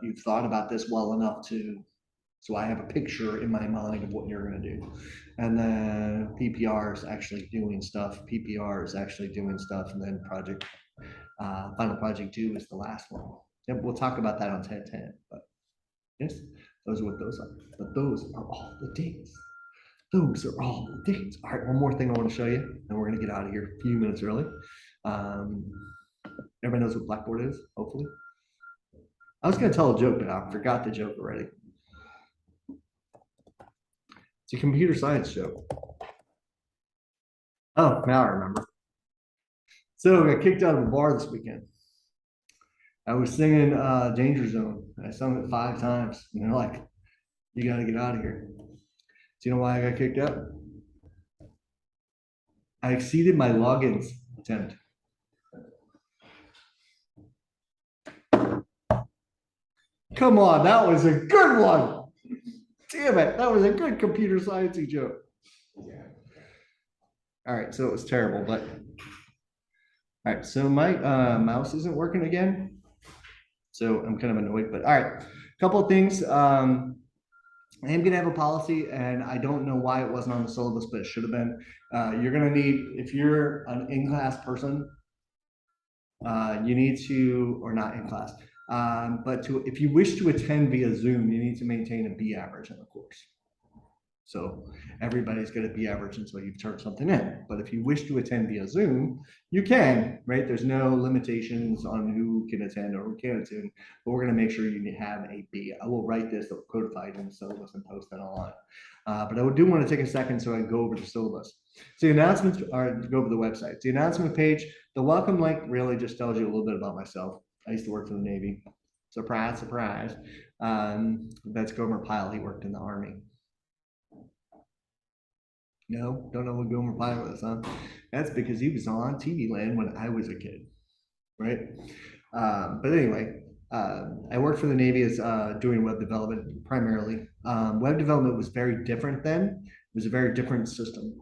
you've thought about this well enough so I have a picture in my mind of what you're going to do. And then PPR is actually doing stuff. PPR is actually doing stuff, and then final project 2 is the last one. Yep, we'll talk about that on 10/10. But yes, those are what those are. But those are all the dates. Those are all the dates. All right, one more thing I want to show you, and we're going to get out of here a few minutes early. Everybody knows what Blackboard is, hopefully. I was going to tell a joke, but I forgot the joke already. It's a computer science joke. Oh, now I remember. So I got kicked out of a bar this weekend. I was singing Danger Zone. I sung it 5 times. And they're like, you got to get out of here. Do you know why I got kicked out? I exceeded my logins attempt. Come on, that was a good one. Damn it, that was a good computer sciencey joke. All right, so it was terrible, but all right, so my mouse isn't working again. So I'm kind of annoyed, but all right, a couple of things. I am gonna have a policy, and I don't know why it wasn't on the syllabus, but it should have been. You're gonna need, if you're an in-class person, you need to, or not in class, but if you wish to attend via Zoom, you need to maintain a B average in the course. So everybody's going to be average until you've turned something in. But if you wish to attend via Zoom, you can, right? There's no limitations on who can attend or who can't attend, but we're going to make sure you have a B. I will write this codified in the syllabus and post that online. But I do want to take a second so I can go over the syllabus. So the announcements are to go over the website. The announcement page, the welcome link really just tells you a little bit about myself. I used to work for the Navy. Surprise, surprise. That's Gomer Pyle. He worked in the Army. No, don't know what Gomer Pyle is, huh? That's because he was on TV Land when I was a kid, right? But anyway, I worked for the Navy as doing web development primarily. Web development was very different then. It was a very different system.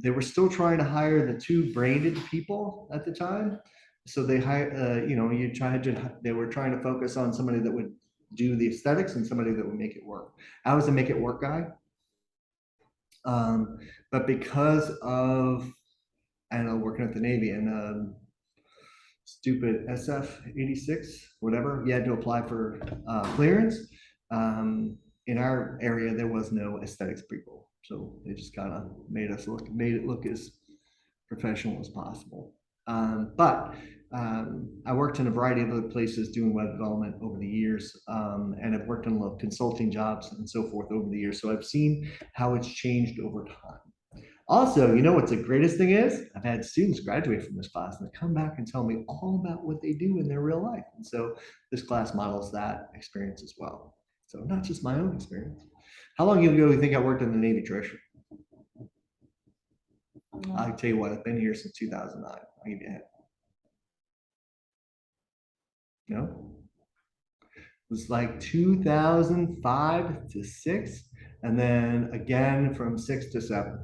They were still trying to hire the 2 branded people at the time. So they hired, they were trying to focus on somebody that would do the aesthetics and somebody that would make it work. I was a make it work guy. But because of, I don't know, working at the Navy and stupid SF-86, whatever, you had to apply for clearance. In our area, there was no aesthetics people. So they just kind of made it look as professional as possible. I worked in a variety of other places doing web development over the years, and I've worked in a lot of consulting jobs and so forth over the years. So I've seen how it's changed over time. Also, you know what's the greatest thing is? I've had students graduate from this class and they come back and tell me all about what they do in their real life. And so this class models that experience as well. So not just my own experience. How long ago do you think I worked in the Navy, Trish? I can tell you what, I've been here since 2009. I'll give you a hint. No? It was like 2005 to 6, and then again from 6 to 7.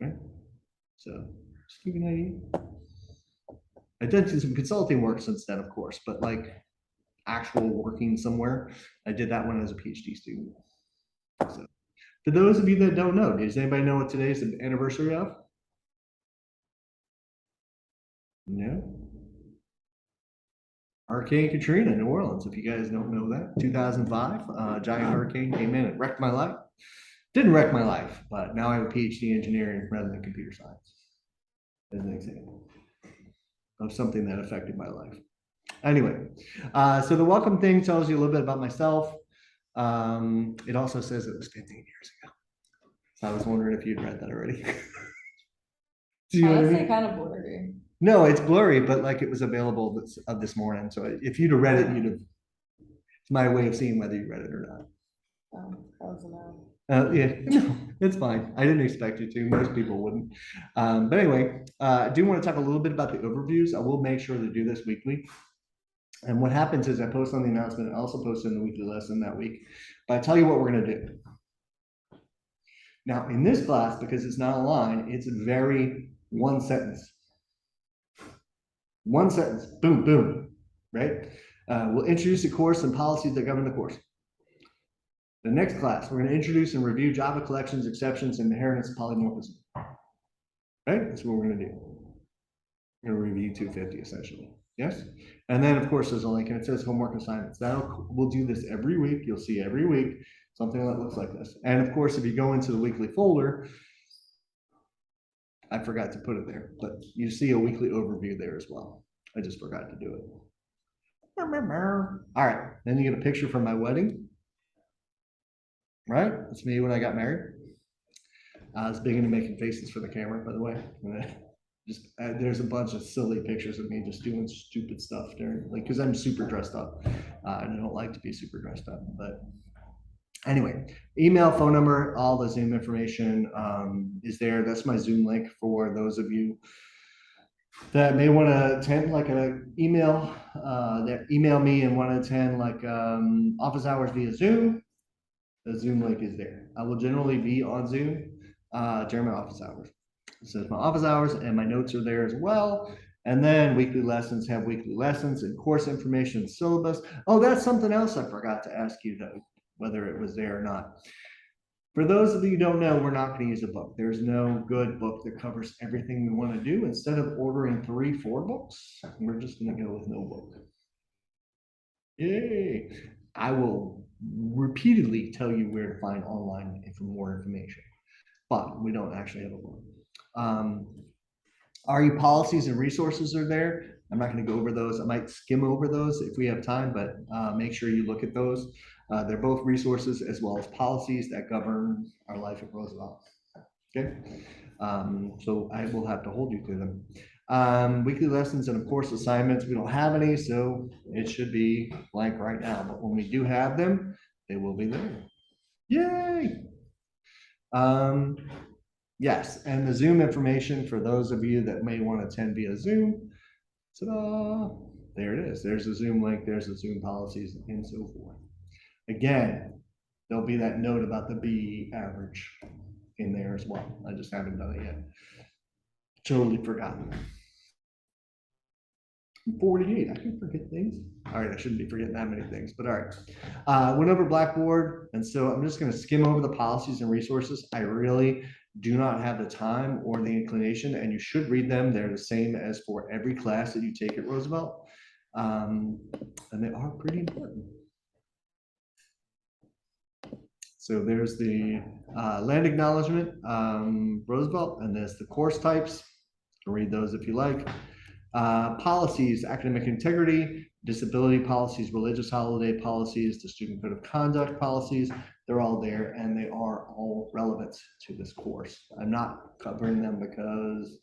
Okay? So just give you an idea. I've done some consulting work since then, of course, but like actual working somewhere, I did that when I was a PhD student. So for those of you that don't know, does anybody know what today is the anniversary of? No? Hurricane Katrina in New Orleans. If you guys don't know that, 2005, giant hurricane came in and wrecked my life. Didn't wreck my life, but now I have a PhD in engineering rather than computer science, as an example of something that affected my life. Anyway, so the welcome thing tells you a little bit about myself. It also says it was 15 years ago. So I was wondering if you'd read that already. Do you know what I Honestly, mean? kind of blurry. No, it's blurry, but like it was available this morning. So if you'd have read it, you'd have. It's my way of seeing whether you read it or not. That was a no. Yeah, no, it's fine. I didn't expect you to. Most people wouldn't. But anyway, I do want to talk a little bit about the overviews. I will make sure to do this weekly. And what happens is I post on the announcement. I also post in the weekly lesson that week. But I tell you what we're going to do. Now, in this class, because it's not online, it's very one sentence. One sentence, boom, boom, right? We'll introduce the course and policies that govern the course. The next class, we're going to introduce and review Java collections, exceptions, and inheritance polymorphism. Right? That's what we're going to do. We're going to review 250 essentially. Yes? And then, of course, there's a link and it says homework assignments. We'll do this every week. You'll see every week something that looks like this. And of course, if you go into the weekly folder, I forgot to put it there, but you see a weekly overview there as well. I just forgot to do it. All right. Then you get a picture from my wedding. Right? That's me when I got married. I was big into making faces for the camera, by the way. There's a bunch of silly pictures of me just doing stupid stuff during, like, because I'm super dressed up. And I don't like to be super dressed up. But anyway, email, phone number, all the Zoom information is there. That's my Zoom link for those of you that may want to attend like an email, that email me and want to attend like office hours via Zoom. The Zoom link is there. I will generally be on Zoom during my office hours. It says my office hours and my notes are there as well. And then weekly lessons have weekly lessons and course information and syllabus. Oh, that's something else I forgot to ask you though, whether it was there or not. For those of you who don't know, we're not going to use a book. There's no good book that covers everything we want to do. Instead of ordering 3-4 books, we're just going to go with no book. Yay! I will repeatedly tell you where to find online for more information, but we don't actually have a book. RE policies and resources are there. I'm not going to go over those. I might skim over those if we have time, but make sure you look at those. They're both resources as well as policies that govern our life at Roosevelt. Okay, so I will have to hold you to them. Weekly lessons and of course assignments. We don't have any, so it should be blank right now. But when we do have them, they will be there. Yay! Yes, and the Zoom information for those of you that may want to attend via Zoom. Ta-da! There it is. There's the Zoom link. There's the Zoom policies and so forth. Again, there'll be that note about the BE average in there as well. I just haven't done it yet. Totally forgotten. 48. I can forget things. All right, I shouldn't be forgetting that many things, but all right. Went over Blackboard, and so I'm just going to skim over the policies and resources. I really do not have the time or the inclination, and you should read them. They're the same as for every class that you take at Roosevelt, and they are pretty important. So there's the land acknowledgement, Roosevelt, and there's the course types. You can read those if you like. Policies, academic integrity, disability policies, religious holiday policies, the student code of conduct policies, they're all there and they are all relevant to this course. I'm not covering them because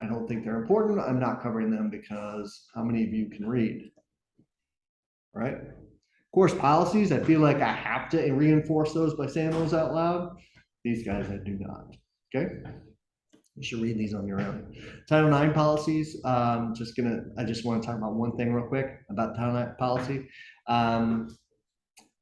I don't think they're important. I'm not covering them because how many of you can read, right? Course policies, I feel like I have to reinforce those by saying those out loud. These guys, I do not, okay? You should read these on your own. Title IX policies, I just want to talk about one thing real quick about Title IX policy.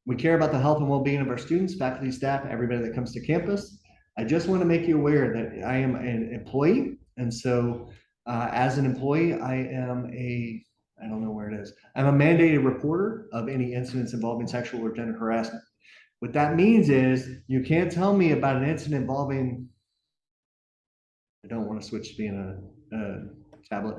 We care about the health and well-being of our students, faculty, staff, everybody that comes to campus. I just want to make you aware that I am an employee. And so as an employee, I don't know where it is. I'm a mandated reporter of any incidents involving sexual or gender harassment. What that means is you can't tell me about an incident involving, I don't want to switch to being a tablet.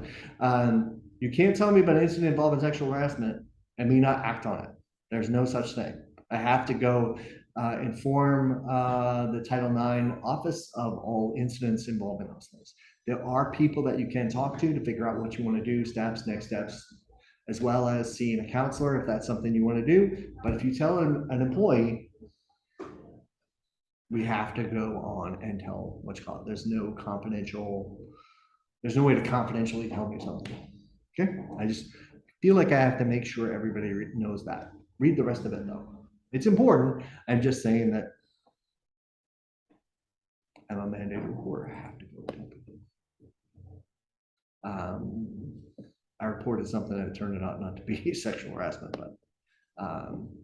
You can't tell me about an incident involving sexual harassment and me not act on it. There's no such thing. I have to go inform the Title IX Office of all incidents involving those things. There are people that you can talk to figure out what you want to do, steps, next steps, as well as seeing a counselor if that's something you want to do. But if you tell an employee, we have to go on and tell what's called. There's no way to confidentially tell me something. Okay, I just feel like I have to make sure everybody knows that. Read the rest of it though. It's important. I'm just saying that I'm a mandated reporter. I have to go tell people. I reported something that turned out not to be sexual harassment, but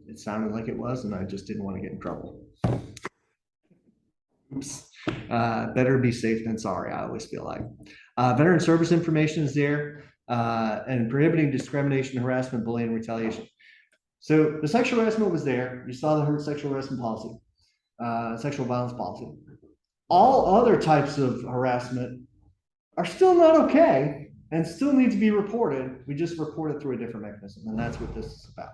it sounded like it was, and I just didn't want to get in trouble. Oops. Better be safe than sorry, I always feel like. Veteran service information is there, and prohibiting discrimination, harassment, bullying, and retaliation. So the sexual harassment was there. You saw the sexual harassment policy, sexual violence policy. All other types of harassment are still not okay and still need to be reported. We just report it through a different mechanism, and that's what this is about.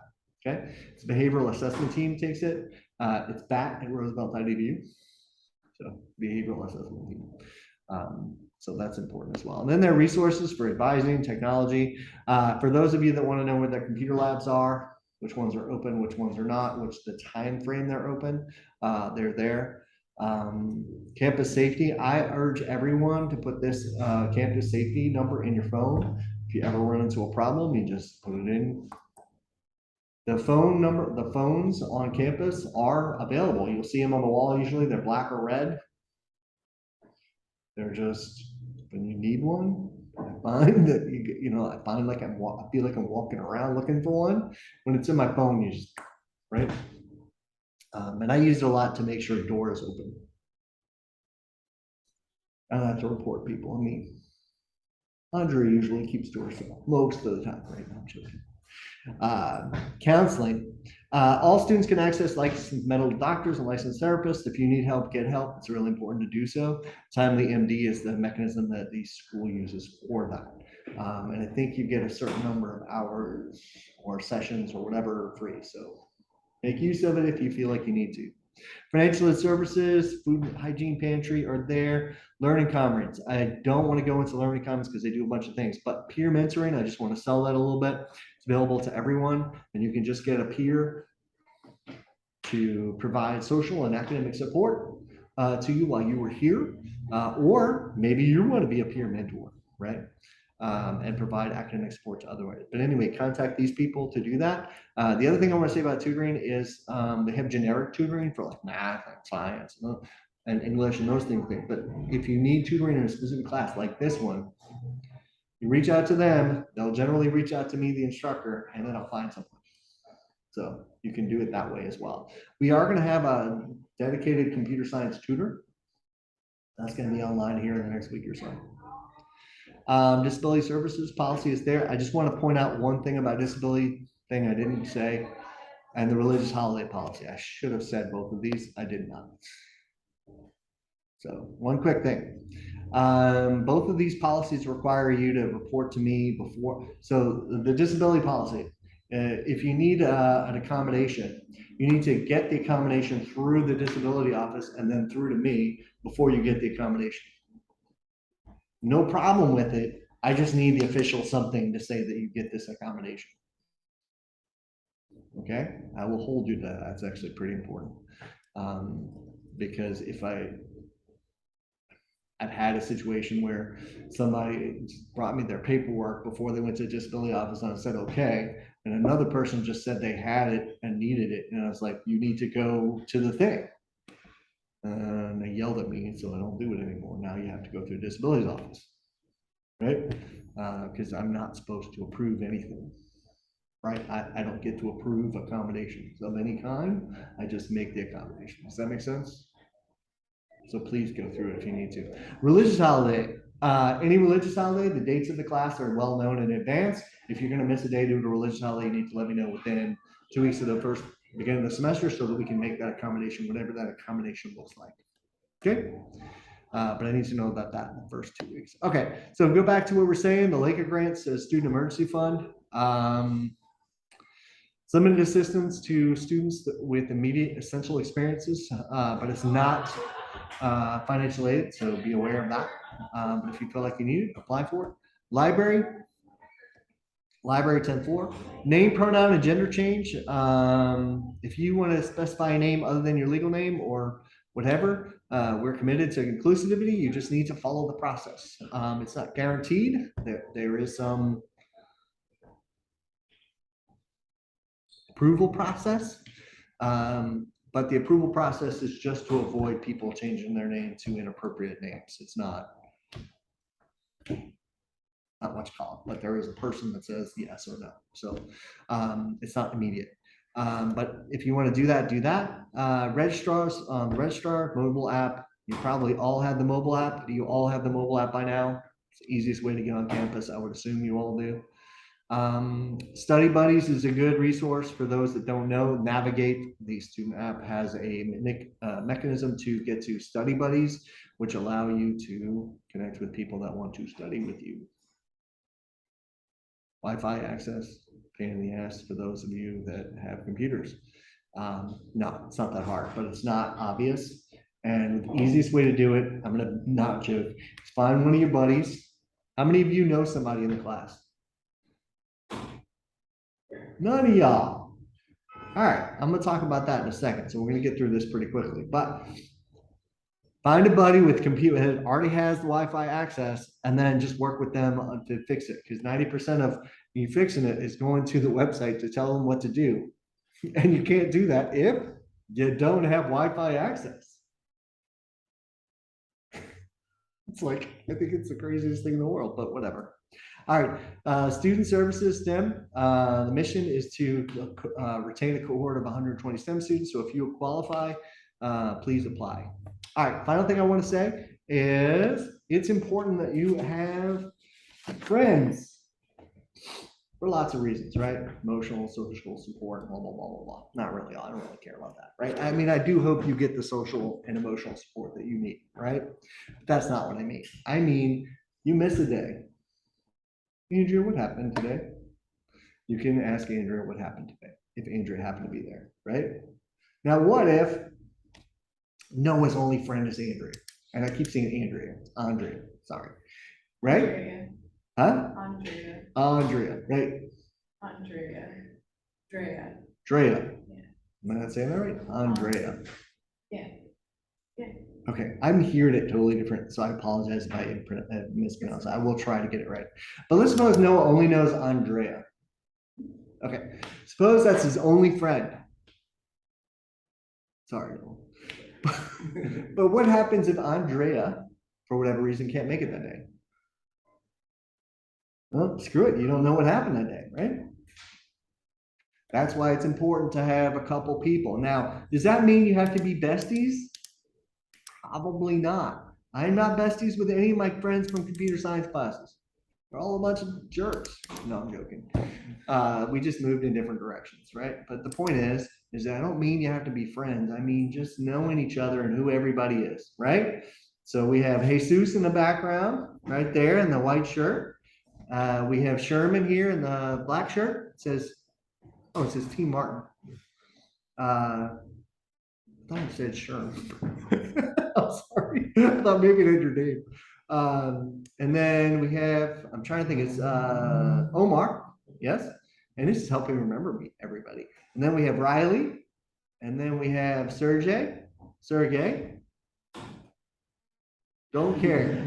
Okay, it's a behavioral assessment team takes it. It's back at Roosevelt.edu. So behavioral assessment team. So that's important as well. And then there are resources for advising, technology. For those of you that want to know where the computer labs are, which ones are open, which ones are not, which the time frame they're open, they're there. Campus safety, I urge everyone to put this campus safety number in your phone. If you ever run into a problem, you just put it in. The phone number, the phones on campus are available. You'll see them on the wall. Usually they're black or red. They're just, when you need one, I find that I find like I feel like I'm walking around looking for one. When it's in my phone, you just, right? And I use it a lot to make sure doors open. I don't have to report people. I mean, Andre usually keeps doors open most of the time, right? I'm joking. Counseling. All students can access licensed medical doctors and licensed therapists. If you need help, get help. It's really important to do so. Timely MD is the mechanism that the school uses for that. And I think you get a certain number of hours or sessions or whatever free. So make use of it if you feel like you need to. Financial aid services, food and hygiene pantry are there. Learning commons. I don't want to go into learning commons because they do a bunch of things, but peer mentoring, I just want to sell that a little bit. It's available to everyone, and you can just get a peer to provide social and academic support to you while you were here, or maybe you want to be a peer mentor, right? And provide academic support to others. But anyway, contact these people to do that. The other thing I want to say about tutoring is they have generic tutoring for like math and science and English and those things. But if you need tutoring in a specific class like this one, you reach out to them. They'll generally reach out to me, the instructor, and then I'll find something. So you can do it that way as well. We are going to have a dedicated computer science tutor. That's going to be online here in the next week or so. Disability services policy is there. I just want to point out one thing about disability thing I didn't say, and the religious holiday policy. I should have said both of these. I did not. So one quick thing. Both of these policies require you to report to me before. So the disability policy, if you need an accommodation, you need to get the accommodation through the disability office and then through to me before you get the accommodation. No problem with it. I just need the official something to say that you get this accommodation. Okay, I will hold you to that. That's actually pretty important. Because if I've had a situation where somebody brought me their paperwork before they went to the disability office and I said, okay. And another person just said they had it and needed it. And I was like, you need to go to the thing. And they yelled at me, so I don't do it anymore. Now you have to go through the disability office, right? Because I'm not supposed to approve anything, right? I don't get to approve accommodations of any kind. I just make the accommodation. Does that make sense? So please go through it if you need to. Religious holiday. Any religious holiday, the dates of the class are well known in advance. If you're going to miss a day due to a religious holiday, you need to let me know within 2 weeks of the first beginning of the semester so that we can make that accommodation, whatever that accommodation looks like. Okay. But I need to know about that in the first 2 weeks. Okay, so go back to what we're saying. The Laker Grant says Student Emergency Fund. It's limited assistance to students with immediate essential experiences, but it's not financial aid, so be aware of that. But if you feel like you need it, apply for it. Library 10-4. Name, pronoun, and gender change. If you want to specify a name other than your legal name or whatever, we're committed to inclusivity. You just need to follow the process. It's not guaranteed. There is some approval process. But the approval process is just to avoid people changing their name to inappropriate names. It's not much call, but there is a person that says yes or no. So it's not immediate. But if you want to do that, do that. Registrars, the registrar mobile app. You probably all have the mobile app. Do you all have the mobile app by now? It's the easiest way to get on campus. I would assume you all do. Study Buddies is a good resource for those that don't know. Navigate, the student app, has a mechanism to get to Study Buddies, which allow you to connect with people that want to study with you. Wi-Fi access, pain in the ass for those of you that have computers. No, it's not that hard, but it's not obvious. And the easiest way to do it, I'm gonna not joke, is find one of your buddies. How many of you know somebody in the class? None of y'all. All right, I'm gonna talk about that in a second. So we're gonna get through this pretty quickly, but find a buddy with computer that already has the Wi-Fi access, and then just work with them to fix it. Because 90% of you fixing it is going to the website to tell them what to do. And you can't do that if you don't have Wi-Fi access. It's like, I think it's the craziest thing in the world, but whatever. All right, student services, STEM. The mission is to retain a cohort of 120 STEM students. So if you qualify, please apply. All right, final thing I want to say is it's important that you have friends for lots of reasons, right? Emotional, social support, blah, blah, blah, blah, blah. Not really, I don't really care about that, right? I mean, I do hope you get the social and emotional support that you need, right? But that's not what I mean. I mean, you miss a day. Andrea, what happened today? You can ask Andrea what happened today, if Andrea happened to be there, right? Now, what if Noah's only friend is Andrea? And I keep saying Andrea, sorry, right? Andrea. Huh? Andrea. Right? Drea. Drea. Yeah. Am I not saying that right? Andrea. Yeah. Okay, I'm hearing it totally different, so I apologize if I mispronounce it. I will try to get it right. But let's suppose Noah only knows Andrea. Okay, suppose that's his only friend. Sorry, Noah. But what happens if Andrea, for whatever reason, can't make it that day? Well, screw it. You don't know what happened that day, right? That's why it's important to have a couple people. Now, does that mean you have to be besties? Probably not. I'm not besties with any of my friends from computer science classes. They're all a bunch of jerks. No, I'm joking. We just moved in different directions, right? But the point is that I don't mean you have to be friends. I mean just knowing each other and who everybody is, right? So we have Jesus in the background, right there in the white shirt. We have Sherman here in the black shirt. It says T. Martin. I thought it said Sherman. I'm sorry. I thought maybe it had your name. And then we have, I'm trying to think, it's Omar. Yes. And this is helping remember me, everybody. And then we have Riley. And then we have Sergey. Don't care.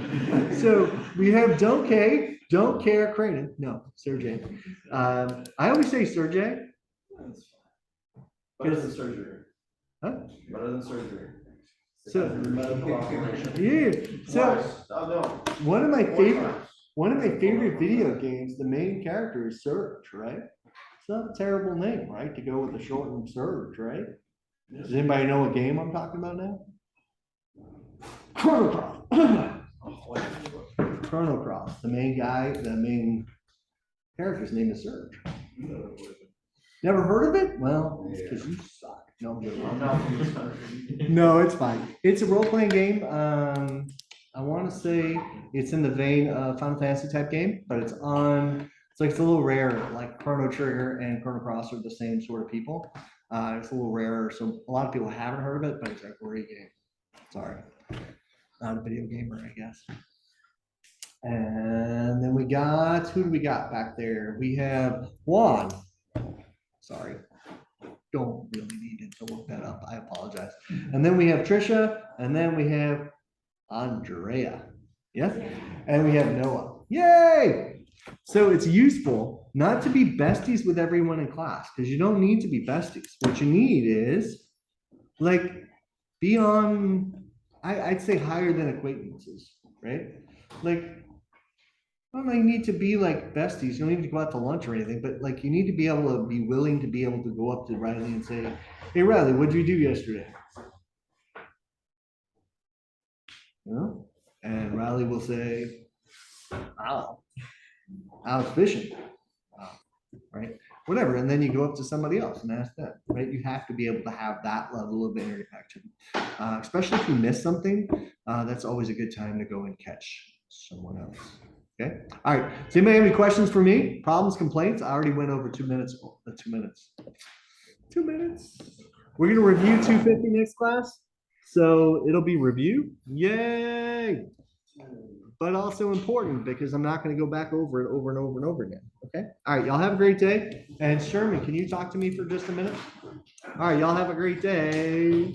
So we have don't care, Creighton. No, Sergey. I always say Sergey. Better than surgery. Huh? Better than surgery. So Medical operation. yeah. So No. one of my favorite video games, the main character is Surge, right? It's not a terrible name, right? To go with the shortened Surge, right? Yes. Does anybody know what game I'm talking about now? Chrono Cross. Chrono Cross. The main character's name is Surge. Never heard of it? Well, it's because you suck. No, I'm joking. No, it's fine. It's a role-playing game. I want to say it's in the vein of Final Fantasy type game, but it's a little rare, like Chrono Trigger and Chrono Cross are the same sort of people. It's a little rarer, so a lot of people haven't heard of it, but it's a great game. Sorry, not a video gamer, I guess. And then who do we got back there? We have Juan. Sorry, don't really need to look that up. I apologize. And then we have Trisha, and then we have Andrea. Yes. And we have Noah. Yay! So it's useful not to be besties with everyone in class because you don't need to be besties. What you need is like be on, I'd say higher than acquaintances, right? Like, I don't like need to be like besties. You don't need to go out to lunch or anything, but like you need to be able to be willing to be able to go up to Riley and say, hey Riley, what did you do yesterday? You know? And Riley will say, oh, I was fishing. Right? Whatever. And then you go up to somebody else and ask them, right? You have to be able to have that level of interaction. Especially if you miss something, that's always a good time to go and catch someone else. Okay. All right. Does anybody have any questions for me? Problems, complaints? I already went over 2 minutes. 2 minutes. 2 minutes. We're going to review 250 next class. So it'll be review. Yay. But also important because I'm not going to go back over it over and over and over again. Okay. All right. Y'all have a great day. And Sherman, can you talk to me for just a minute? All right. Y'all have a great day.